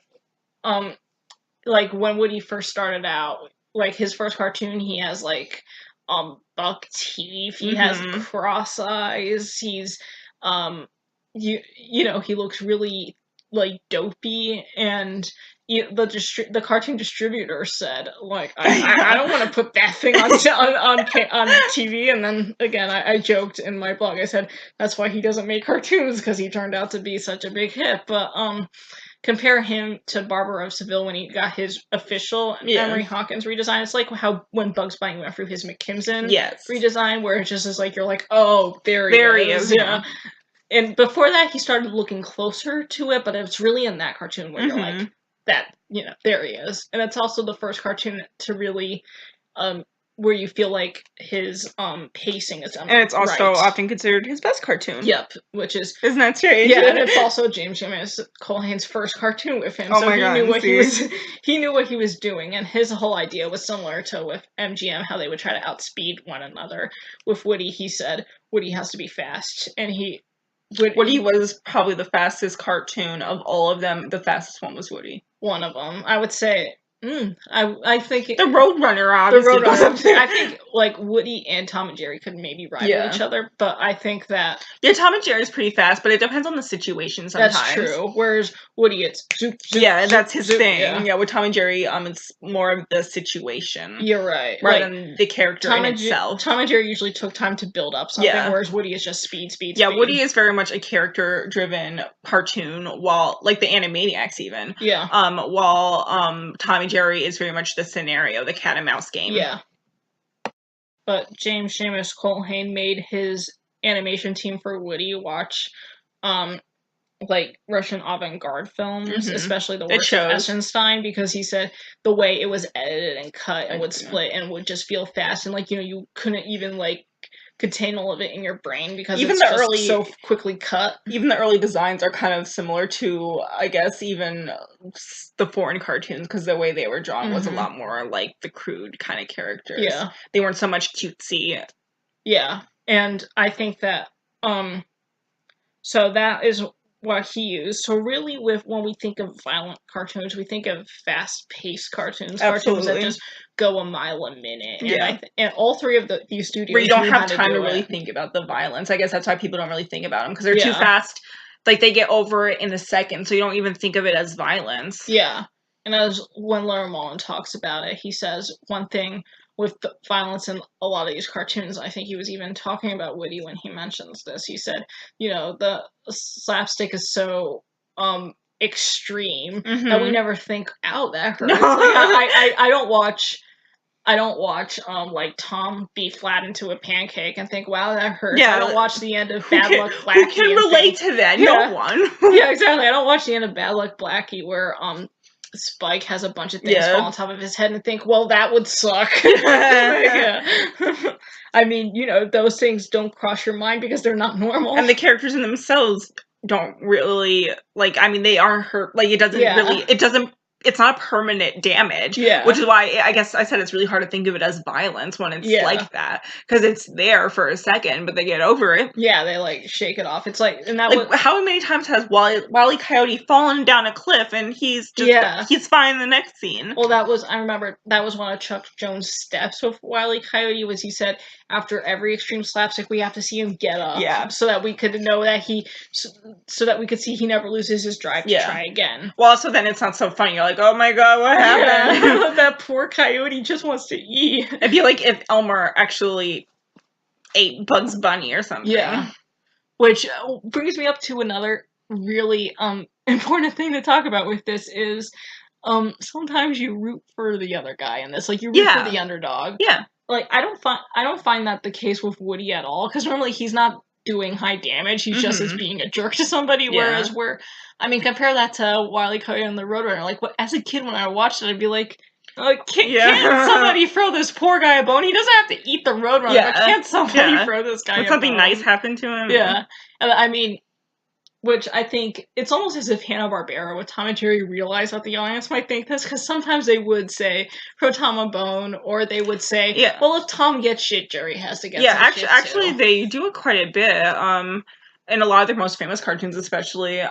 like when Woody first started out, like his first cartoon, he has like buck teeth, he has cross eyes, he's he looks really like dopey, and the cartoon distributor said like I don't want to put that thing on TV. And then again I joked in my blog, I said that's why he doesn't make cartoons, because he turned out to be such a big hit. But compare him to Barber of Seville when he got his official Emery Hawkins redesign. It's like how when Bugs Bunny went through his McKimson redesign, where it just is like you're like, oh, there he is. Yeah. And before that, he started looking closer to it, but it's really in that cartoon where you're like, that, there he is. And it's also the first cartoon to really, where you feel like his pacing is and it's also often considered his best cartoon. Yep, which is isn't that strange? Yeah, and it's also James Culhane's first cartoon with him. Oh so my God, he knew what he was doing, and his whole idea was similar to with MGM, how they would try to outspeed one another. With Woody, he said Woody has to be fast, and Woody was probably the fastest cartoon of all of them. The fastest one was Woody. One of them, I would say. I think the Roadrunner obviously goes up there. I think like Woody and Tom and Jerry could maybe rival each other, but I think that Tom and Jerry is pretty fast, but it depends on the situation sometimes. That's true. Whereas Woody, it's zoop, zoop, that's his zoop, thing. Yeah, with Tom and Jerry, it's more of the situation. You're right. Rather than the character in itself. Tom and Jerry usually took time to build up something, whereas Woody is just speed. Yeah, Woody is very much a character-driven cartoon, while like the Animaniacs even. Yeah. While Tom and Jerry is very much the scenario, the cat and mouse game. Yeah. But James Seamus Culhane made his animation team for Woody watch like Russian avant-garde films, especially the works of Eisenstein, because he said the way it was edited and cut and would split and would just feel fast, and like, you couldn't even like contain all of it in your brain because even it's just early, so quickly cut. Even the early designs are kind of similar to, I guess, even the foreign cartoons, because the way they were drawn was a lot more like the crude kind of characters. Yeah. They weren't so much cutesy. Yeah. And I think that, so that is what he used. So really, when we think of violent cartoons, we think of fast-paced cartoons, cartoons that just go a mile a minute. And and all three of these studios where you don't have time to really think about the violence. I guess that's why people don't really think about them, because they're too fast. Like, they get over it in a second, so you don't even think of it as violence. Yeah. And as when Larry Mullen talks about it, he says one thing with the violence in a lot of these cartoons, I think he was even talking about Woody when he mentions this. He said, the slapstick is so extreme that we never think, "Ow, that hurts." No. Like, I don't watch like Tom be flat into a pancake and think, "Wow, that hurts." Yeah, I don't watch the end of Bad Luck Blackie. Who can relate to that? No one. Yeah, exactly. I don't watch the end of Bad Luck Blackie where Spike has a bunch of things fall on top of his head and think, well, that would suck. I mean, those things don't cross your mind because they're not normal. And the characters in themselves don't really, like, I mean, they are hurt. Like, it doesn't it's not a permanent damage. Yeah. Which is why I guess I said it's really hard to think of it as violence when it's like that. Because it's there for a second, but they get over it. Yeah, they like shake it off. It's like, and that like, how many times has Wile E. Coyote fallen down a cliff and he's just he's fine in the next scene? Well, I remember that was one of Chuck Jones' steps with Wile E. Coyote, was he said after every extreme slapstick we have to see him get up. Yeah. So that we could know that so that we could see he never loses his drive to try again. Well, so then it's not so funny. You're like, oh my god, what happened? Yeah. That poor coyote just wants to eat. It'd be like if Elmer actually ate Bugs Bunny or something. Yeah. Which brings me up to another really important thing to talk about with this is sometimes you root for the other guy in this. Like, you root for the underdog. Yeah. Like, I don't find that the case with Woody at all, because normally he's not doing high damage, he's just as being a jerk to somebody, whereas compare that to Wile E. Coyote and the Roadrunner. Like, as a kid when I watched it, I'd be like, can't somebody throw this poor guy a bone? He doesn't have to eat the Roadrunner, but can't somebody throw this guy a bone? Would something nice happen to him? Yeah. And I mean, which I think, it's almost as if Hanna-Barbera with Tom and Jerry realized that the audience might think this, because sometimes they would say, throw Tom a bone, or they would say, well, if Tom gets shit, Jerry has to get some shit, actually, too. They do it quite a bit, in a lot of their most famous cartoons especially,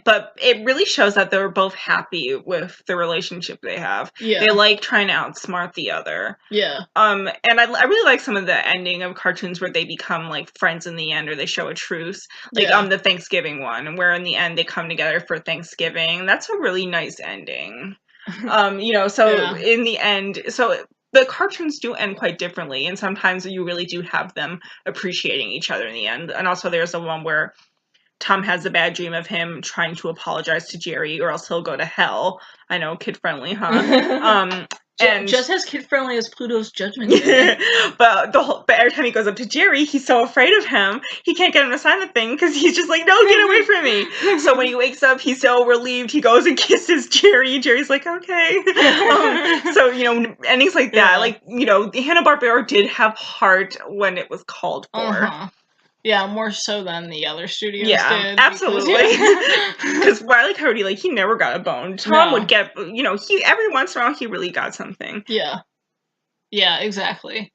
but it really shows that they're both happy with the relationship they have. Yeah. They like trying to outsmart the other. Yeah. And I really like some of the ending of cartoons where they become, like, friends in the end, or they show a truce. Like, the Thanksgiving one, where in the end they come together for Thanksgiving. That's a really nice ending. In the end, the cartoons do end quite differently, and sometimes you really do have them appreciating each other in the end. And also there's the one where Tom has a bad dream of him trying to apologize to Jerry, or else he'll go to hell. I know, kid-friendly, huh? And just as kid-friendly as Pluto's Judgment Day. but every time he goes up to Jerry, he's so afraid of him, he can't get him to sign the thing, because he's just like, no, get away from me! So when he wakes up, he's so relieved, he goes and kisses Jerry, and Jerry's like, okay. Endings like that. Like, Hanna-Barbera did have heart when it was called for. Uh-huh. Yeah, more so than the other studios did. Yeah, absolutely. Because Wile E. Coyote, like, he never got a bone. Tom would get, every once in a while, he really got something. Yeah. Yeah, exactly.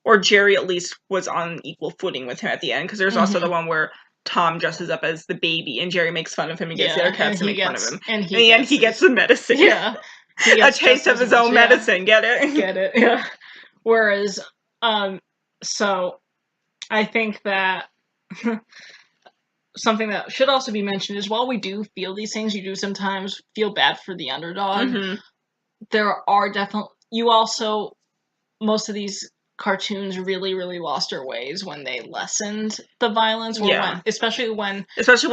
Or Jerry, at least, was on equal footing with him at the end, because there's also the one where Tom dresses up as the baby, and Jerry makes fun of him and gets the other cats to make fun of him. And in the end, he gets the medicine. Yeah. A taste of his own medicine. Get it? Get it? Yeah. Whereas, so I think that something that should also be mentioned is while we do feel these things, you do sometimes feel bad for the underdog. There are definitely most of these cartoons really, really lost their ways when they lessened the violence, or especially when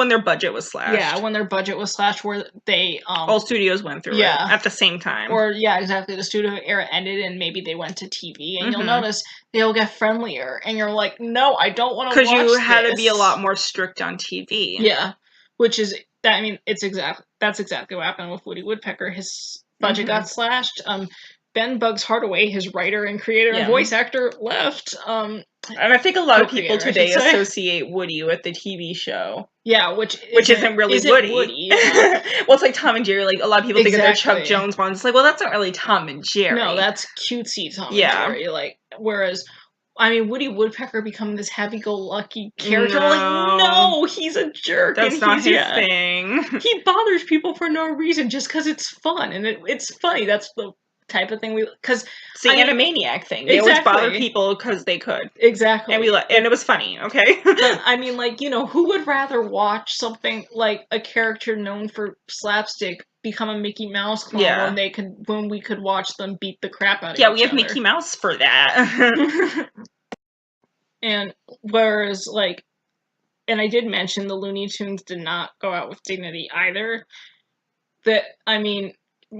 their budget was slashed. Yeah, when their budget was slashed, where they all studios went through it at the same time. Or exactly, the studio era ended and maybe they went to TV, and you'll notice they'll get friendlier, and you're like, no, I don't want to watch this. Because you had to be a lot more strict on TV. Yeah, which is that. I mean, that's exactly what happened with Woody Woodpecker. His budget got slashed. Ben Bugs Hardaway, his writer and creator and voice actor, left. And I think a lot of people today associate Woody with the TV show. Yeah, which isn't really Woody. Yeah. Well, it's like Tom and Jerry. Like, a lot of people think of their Chuck Jones ones. It's like, well, that's not really Tom and Jerry. No, that's cutesy Tom and Jerry. Like, whereas, I mean, Woody Woodpecker becoming this happy-go-lucky character. No. Like, no, he's a jerk. That's not his thing. He bothers people for no reason, just because it's fun and it's funny. That's the type of thing it's the Animaniac thing. They always bother people because they could. Exactly. And and it was funny, okay? But, I mean, like, who would rather watch something like a character known for slapstick become a Mickey Mouse clone when we could watch them beat the crap out of each other? Yeah, we have Mickey Mouse for that. And whereas, like, and I did mention the Looney Tunes did not go out with dignity either. That, I mean,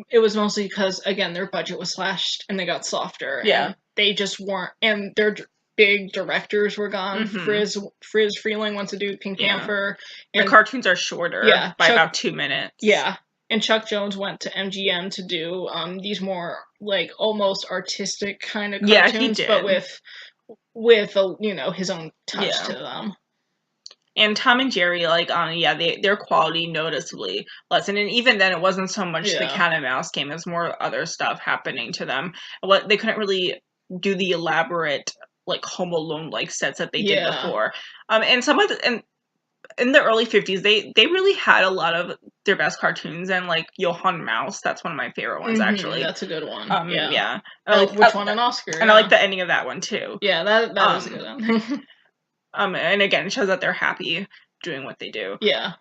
it was mostly because, again, their budget was slashed and they got softer. Yeah. And they just weren't, and their big directors were gone. Friz Freleng went to do Pink Panther. And the cartoons are shorter by about 2 minutes. Yeah. And Chuck Jones went to MGM to do these more, like, almost artistic kind of cartoons. Yeah, he did. But with his own touch to them. And Tom and Jerry, like, their quality noticeably lessened. And even then, it wasn't so much the cat and mouse game. It was more other stuff happening to them. They couldn't really do the elaborate, like, Home Alone-like sets that they did before. And some of and in the early 50s, they really had a lot of their best cartoons. And, like, Johann Mouse, that's one of my favorite ones, actually. That's a good one. Yeah. I like which one an Oscar. And I like the ending of that one, too. Yeah, that was a good one. And again, it shows that they're happy doing what they do. Yeah.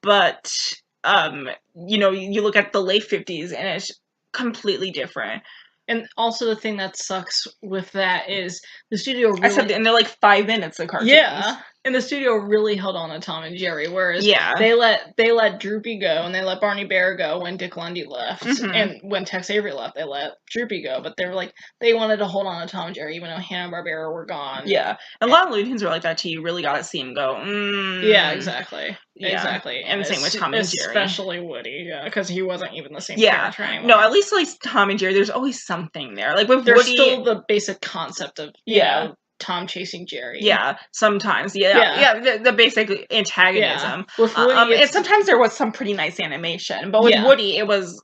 But you look at the late 50s and it's completely different. And also the thing that sucks with that is the studio really... and they're like 5 minutes of cartoons. Yeah. And the studio really held on to Tom and Jerry, whereas they let Droopy go and they let Barney Bear go when Dick Lundy left. And when Tex Avery left, they let Droopy go. But they were like, they wanted to hold on to Tom and Jerry even though Hanna-Barbera were gone. Yeah. And a lot of Looney Tunes were like that too. You really got to see him go, Yeah, exactly. Yeah. Exactly. And same with Tom and Jerry. Especially Woody, because he wasn't even the same character anymore. No, at least like Tom and Jerry, there's always something there. Like with There's Woody... still the basic concept of, Tom chasing Jerry. Yeah, sometimes. The basic antagonism. With Woody, and sometimes there was some pretty nice animation, but with Woody, it was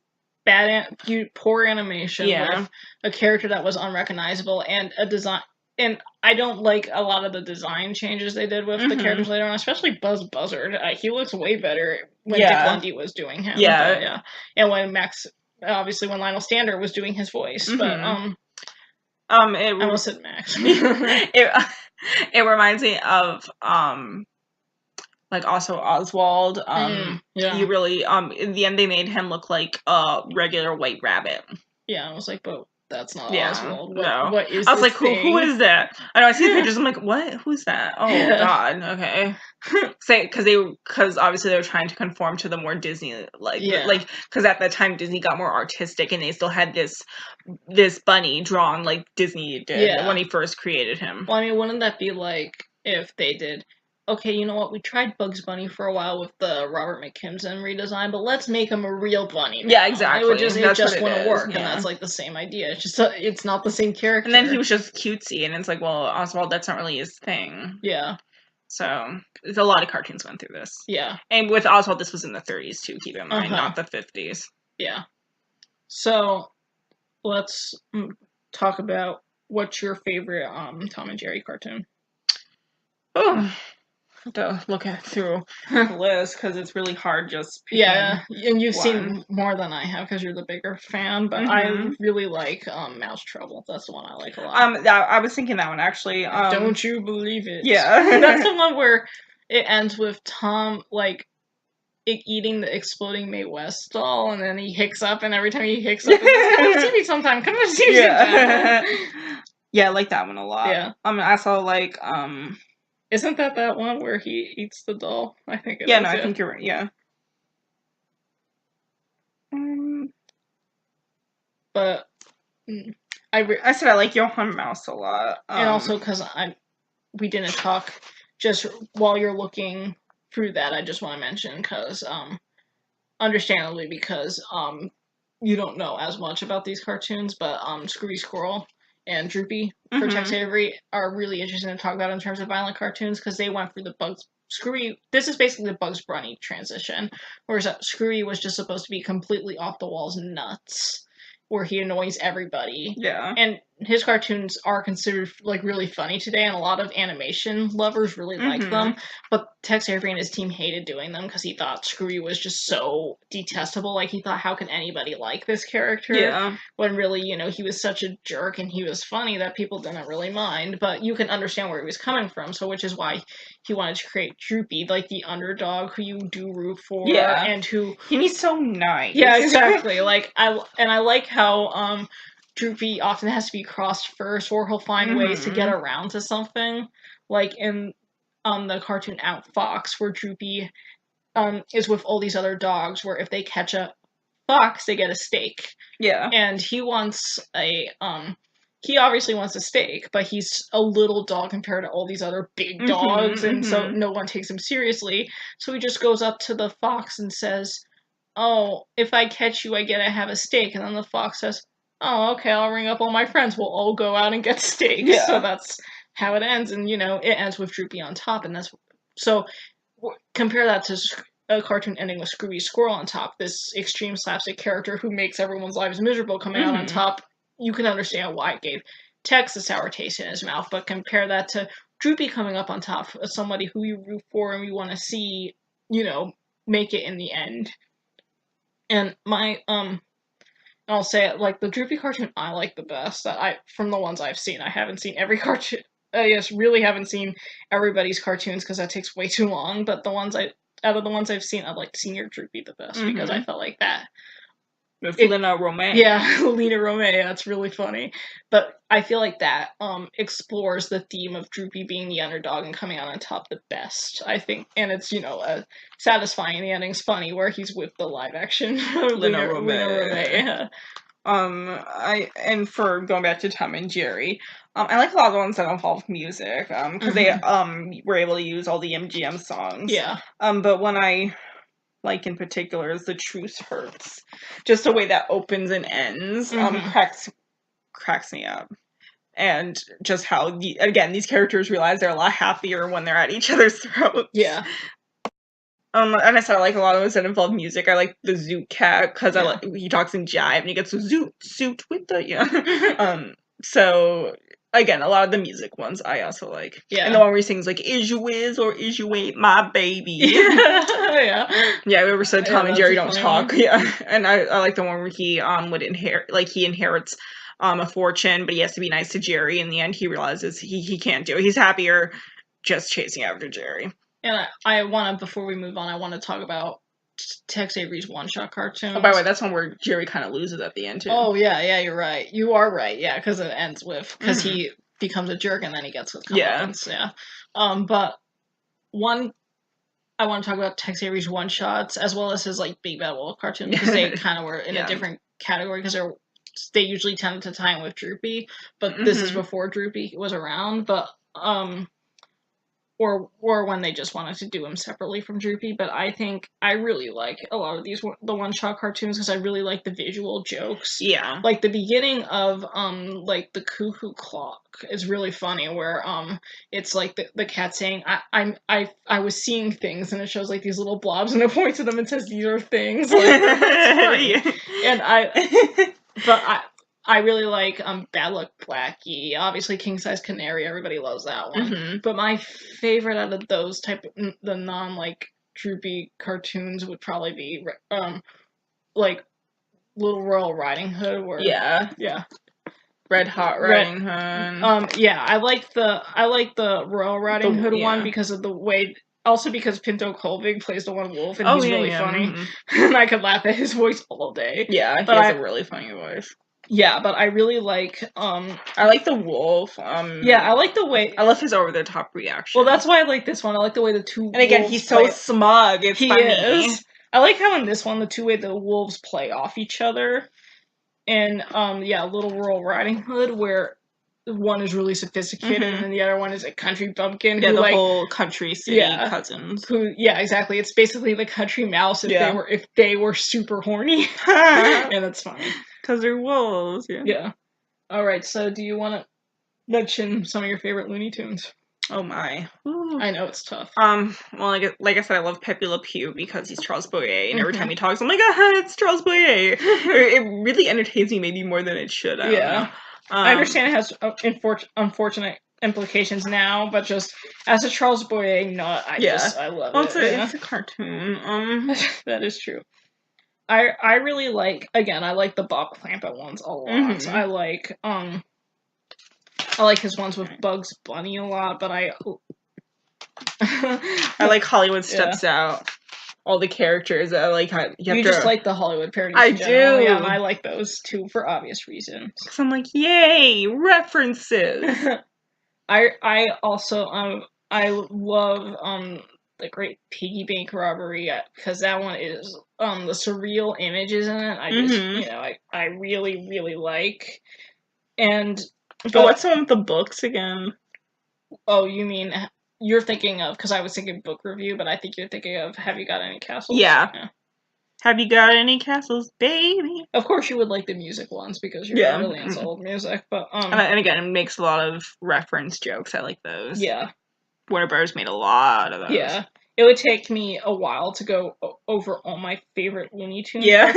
poor animation with a character that was unrecognizable and a design. And I don't like a lot of the design changes they did with the characters later on, especially Buzz Buzzard. He looks way better when Dick Lundy was doing him. Yeah. And when when Lionel Stander was doing his voice, but I almost said Max. it reminds me of like also Oswald. You really in the end they made him look like a regular white rabbit. Yeah, I was like, but that's not Oswald. What is I was like, who is that? I know I see the pictures. I'm like, what? Who's that? Oh God. Okay. Because obviously they were trying to conform to the more Disney because at that time Disney got more artistic and they still had this bunny drawn like Disney did when he first created him. Well, I mean, wouldn't that be like if they did? Okay, you know what? We tried Bugs Bunny for a while with the Robert McKimson redesign, but let's make him a real bunny now. Yeah, exactly. It just wouldn't work, and that's like the same idea. It's just it's not the same character. And then he was just cutesy, and it's like, well, Oswald, that's not really his thing. Yeah. So, there's a lot of cartoons went through this. Yeah. And with Oswald, this was in the 30s, too, keep in mind, not the 50s. Yeah. So, let's talk about what's your favorite Tom and Jerry cartoon. Oh. to look at through the list because it's really hard just picking and you've seen more than I have because you're the bigger fan, but I really like Mouse Trouble. That's the one I like a lot. I was thinking that one actually. Don't you believe it? Yeah. That's the one where it ends with Tom eating the exploding Mae West doll, and then he hicks up, and every time he hicks up, it's come to see me sometime. Come to see me sometime. Yeah, I like that one a lot. Yeah. I saw like Isn't that one where he eats the doll? I think it is. Yeah, no, I think you're right. Yeah. But I said I like Johann Mouse a lot, and also because we didn't talk just while you're looking through that. I just want to mention because understandably because you don't know as much about these cartoons, but Screwy Squirrel and Droopy for Tex Avery are really interesting to talk about in terms of violent cartoons because they went through the Screwy. This is basically the Bugs Bunny transition, whereas Screwy was just supposed to be completely off the walls nuts, where he annoys everybody. Yeah. And his cartoons are considered like really funny today, and a lot of animation lovers really like them. But Tex Avery and his team hated doing them because he thought Screwy was just so detestable. Like he thought, how can anybody like this character? Yeah. When really, he was such a jerk and he was funny that people didn't really mind. But you can understand where he was coming from. So which is why he wanted to create Droopy, like the underdog who you do root for, and he's so nice. Yeah, exactly. Like I like how Droopy often has to be crossed first, or he'll find ways to get around to something. Like in the cartoon Outfox, where Droopy is with all these other dogs, where if they catch a fox, they get a steak. Yeah. And he wants he obviously wants a steak, but he's a little dog compared to all these other big dogs, and so no one takes him seriously. So he just goes up to the fox and says, "Oh, if I catch you, I get to have a steak." And then the fox says, "Oh, okay, I'll ring up all my friends. We'll all go out and get steaks." Yeah. So that's how it ends, and it ends with Droopy on top, and that's so. Compare that to a cartoon ending with Screwy Squirrel on top. This extreme slapstick character who makes everyone's lives miserable coming out on top. You can understand why it gave Tex a sour taste in his mouth, but compare that to Droopy coming up on top as somebody who you root for and we want to see, make it in the end. And I'll say it, like the Droopy cartoon I like the best from the ones I've seen. I haven't seen every cartoon. Really haven't seen everybody's cartoons because that takes way too long. But out of the ones I've seen, I'd like Senior Droopy the best because I felt like that. With Lena Romay. Yeah, Lena Romay. That's really funny. But I feel like that explores the theme of Droopy being the underdog and coming out on top the best, I think. And it's, satisfying. The ending's funny where he's with the live action Lena Romay. And for going back to Tom and Jerry, I like a lot of the ones that involve music, because they were able to use all the MGM songs. Yeah. But one I like in particular is The Truth Hurts. Just the way that opens and ends cracks me up. And just how, these characters realize they're a lot happier when they're at each other's throats. Yeah. And I said I like a lot of those that involve music. I like the Zoot Cat because he talks in jive and he gets a zoot with the So again, a lot of the music ones I also like. Yeah. And the one where he sings like "Is you is or is you ain't my baby." Yeah. Yeah. We ever said Tom and Jerry don't talk. One. Yeah. And I like the one where he would inherits a fortune, but he has to be nice to Jerry. In the end, he realizes he can't do it. He's happier just chasing after Jerry. And I want to, before we move on, I want to talk about Tex Avery's one-shot cartoons. Oh, by the way, that's one where Jerry kind of loses at the end, too. Oh, yeah, you're right. You are right, yeah, because it ends with, because he becomes a jerk and then he gets his comeuppance, yeah. But one, I want to talk about Tex Avery's one-shots, as well as his, Big Bad Wolf cartoons, because they kind of were in a different category, because they usually tended to tie in with Droopy, but this is before Droopy was around, but, or when they just wanted to do them separately from Droopy, but I think I really like a lot of the one-shot cartoons because I really like the visual jokes. Yeah. Like the beginning of the Cuckoo Clock is really funny where it's like the cat saying I was seeing things, and it shows like these little blobs and it points to them and says these are things. Like, that's funny. And I really like Bad Luck Blackie. Obviously, King Size Canary. Everybody loves that one. But my favorite out of those the non like Droopy cartoons would probably be like Little Royal Riding Hood. Where yeah. Red Hot Riding Hood. Yeah, I like the Royal Riding Hood one because of the way. Also because Pinto Colvig plays the one wolf and he's really funny, and I could laugh at his voice all day. Yeah, he has a really funny voice. Yeah, but I really like I like the wolf. Yeah, I like the way I love his over the top reaction. Well, that's why I like this one. I like the way the two and again he's so smug. It's funny. Is. I like how in this one the way the wolves play off each other. And Little Royal Riding Hood, where one is really sophisticated and then the other one is a country bumpkin. Yeah, who, the whole country city cousins. Exactly. It's basically the country mouse if they were super horny. And that's funny. Because they're wolves. Yeah. All right. So, do you want to mention some of your favorite Looney Tunes? Oh my! Ooh. I know it's tough. Well, like I said, I love Pepe Le Pew because he's Charles Boyer, and every time he talks, I'm like, ah, it's Charles Boyer. It really entertains me, maybe more than it should. I don't know. I understand it has unfortunate implications now, but just as a Charles Boyer nut, I love it. It's a cartoon. That is true. I really like the Bob Clampett ones a lot. I like his ones with Bugs Bunny a lot, but I like Hollywood Steps Out. All the characters. I like how you just like the Hollywood parodies. I do. Yeah, and I like those too for obvious reasons. Because I'm like, yay, references. I also I love the Great Piggy Bank Robbery because that one is the surreal images in it. I just I really really like. And what's the one with the books again? Oh, you mean you're thinking of, because I was thinking book review, but I think you're thinking of Have You Got Any Castles? Yeah. Have you got any castles, baby? Of course you would like the music ones because you're really into old music, but and again, it makes a lot of reference jokes. I like those. Yeah. Warner Bros. Made a lot of those. Yeah. It would take me a while to go over all my favorite Looney Tunes. Yeah.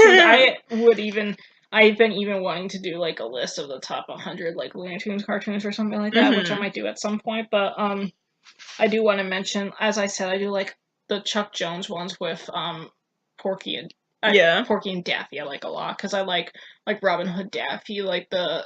I've been even wanting to do like a list of the top 100 like Looney Tunes cartoons or something like that, which I might do at some point, but I do want to mention, as I said, I do like the Chuck Jones ones with Porky and Daffy. I like a lot because I like Robin Hood Daffy, like the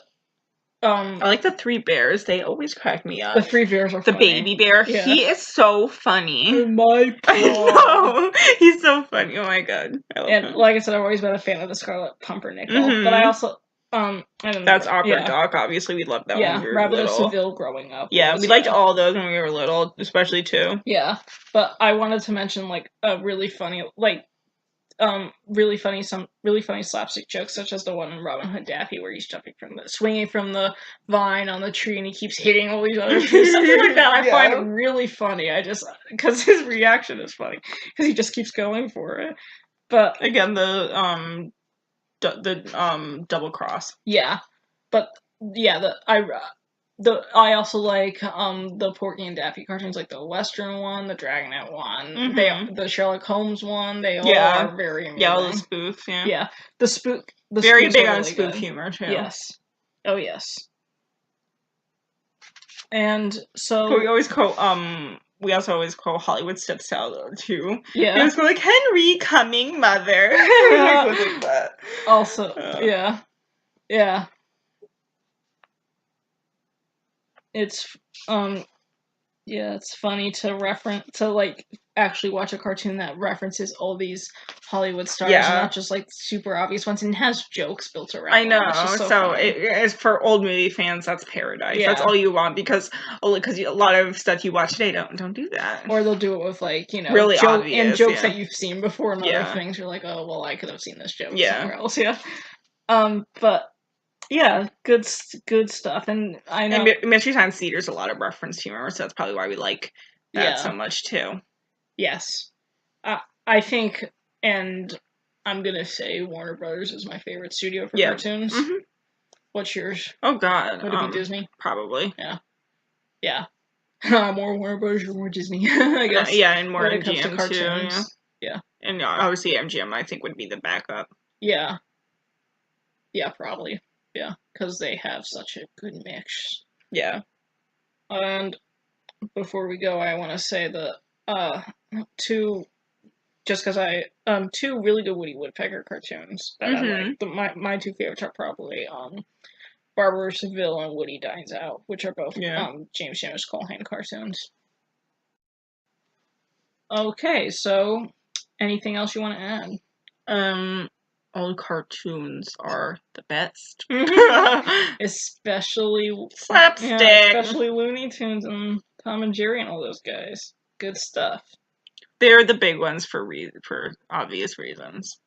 I like the Three Bears. They always crack me up. The Three Bears are funny. The baby bear. Yeah. He is so funny. My God. I know. He's so funny. Oh my God. I love him. Like I said, I've always been a fan of the Scarlet Pumpernickel, but I also I don't know. That's Opera Doc. Obviously, we loved that one when we were Rabbit little. of Seville growing up. Yeah, we liked all those when we were little, especially 2. Yeah, but I wanted to mention like a really funny really funny slapstick jokes, such as the one in Robin Hood Daffy where he's swinging from the vine on the tree and he keeps hitting all these other trees, something like that. I find really funny. Because his reaction is funny because he just keeps going for it. But again, the double cross. Yeah, but yeah, I also like the Porky and Daffy cartoons, like the Western one, the Dragonette one, the Sherlock Holmes one. They all are very amusing. Yeah, all the spoofs. Yeah, the spoof. Very big on spoof humor too. Yes. Oh yes. And so we always quote we also always quote Hollywood Steps Out too. Yeah. It was like Henry coming, mother. Like that. Also, yeah. It's it's funny to like actually watch a cartoon that references all these Hollywood stars, and not just like super obvious ones, and has jokes built around. I know. So it is for old movie fans. That's paradise. Yeah. That's all you want because a lot of stuff you watch today don't do that. Or they'll do it with like really obvious and jokes that you've seen before and other things. You're like, oh well, I could have seen this joke somewhere else. Yeah. But. Yeah, good stuff, and I know. And Mystery Science Theater's a lot of reference humor, so that's probably why we like that so much too. Yes, I think, and I'm gonna say Warner Brothers is my favorite studio for cartoons. Mm-hmm. What's yours? Oh God, would it be Disney? Probably. Yeah. More Warner Brothers or more Disney, I guess. And more MGM too. Yeah, and obviously MGM I think would be the backup. Yeah, probably. Yeah, because they have such a good mix. Yeah. And before we go, I want to say that two really good Woody Woodpecker cartoons that I like. My two favorites are probably Barber Seville and Woody Dines Out, which are both James James Colehane cartoons. Okay, so anything else you want to add? All cartoons are the best. Especially Slapstick. Yeah, especially Looney Tunes and Tom and Jerry and all those guys. Good stuff. They're the big ones for obvious reasons.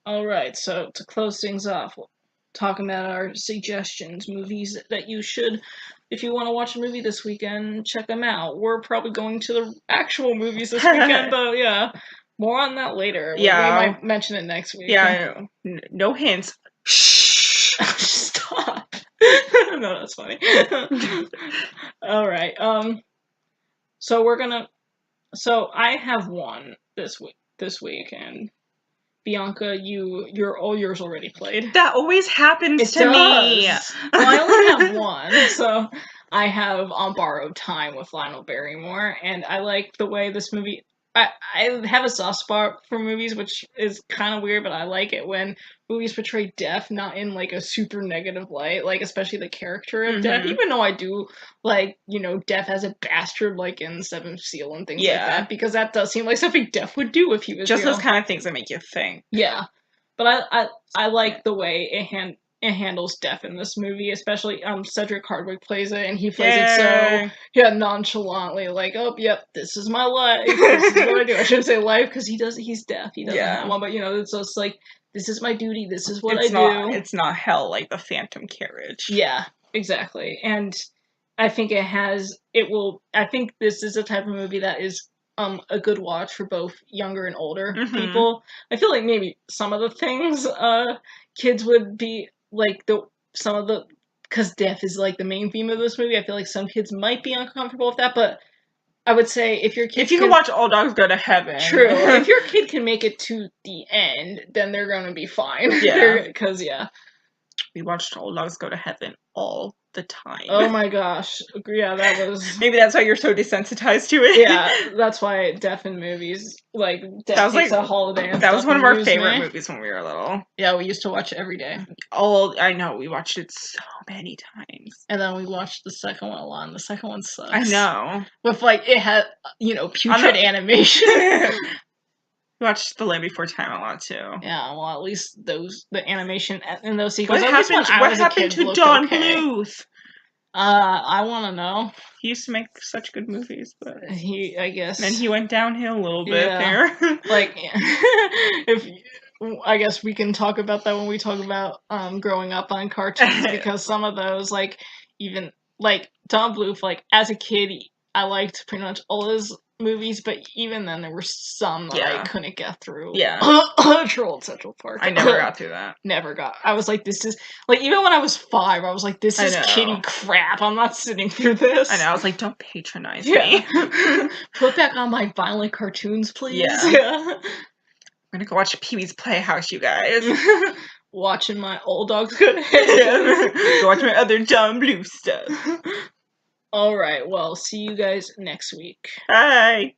Alright, so to close things off, we'll talk about our suggestions, movies that you should, if you want to watch a movie this weekend, check them out. We're probably going to the actual movies this weekend, but yeah. More on that later. Yeah. We might mention it next week. Yeah, no hints. Shh! Stop. No, that's funny. Alright, so I have one this week, and Bianca, all yours already played. That always happens to me. Well, I only have one, so I have On Borrowed Time with Lionel Barrymore, and I like the way this movie. I have a soft spot for movies, which is kind of weird, but I like it when movies portray death not in like a super negative light, like especially the character of death. Even though I do like death as a bastard, like in Seventh Seal and things like that, because that does seem like something Death would do if he was just those kind of things that make you think. Yeah, but I like the way it handles death in this movie, especially Cedric Hardwicke plays it, and he plays it so nonchalantly, like, oh yep, this is my life, this is what I do. I shouldn't say life because he's deaf, he doesn't have one, but it's just like, this is my duty, this is what I do. It's not hell like the Phantom Carriage. Yeah, exactly. And I think I think this is a type of movie that is a good watch for both younger and older people. I feel like maybe some of the things kids would be like because death is like the main theme of this movie. I feel like some kids might be uncomfortable with that, but I would say if you can watch All Dogs Go to Heaven. True. If your kid can make it to the end, then they're gonna be fine. Yeah. Because we watched All Dogs Go to Heaven all the time. Oh my gosh. Yeah, that was... Maybe that's why you're so desensitized to it. Yeah, that's why death in movies, like, death takes a holiday and that was one of our favorite movies when we were little. Yeah, we used to watch it every day. I know, we watched it so many times. And then we watched the second one a lot, and the second one sucks. I know. With, like, it had, putrid animation. We watched The Land Before Time a lot, too. Yeah, well, at least the animation in those sequels. What happened to Don Bluth? I want to know. He used to make such good movies, but I guess. Then he went downhill a little bit there. Like, I guess we can talk about that when we talk about growing up on cartoons, because some of those, like, even, like, Don Bluth, like, as a kid, I liked pretty much all his movies, but even then there were some that I couldn't get through. Yeah. Troll at Central Park. I never got through that. I was like, this is, like, even when I was 5, I was like, this is kiddie crap. I'm not sitting through this. I know, I was like, don't patronize me. Put back on my violent cartoons, please. Yeah. I'm gonna go watch Pee-wee's Playhouse, you guys. Watching my Old Dogs Go to Heaven. Go watch my other Don Bluth stuff. Alright, well, see you guys next week. Bye!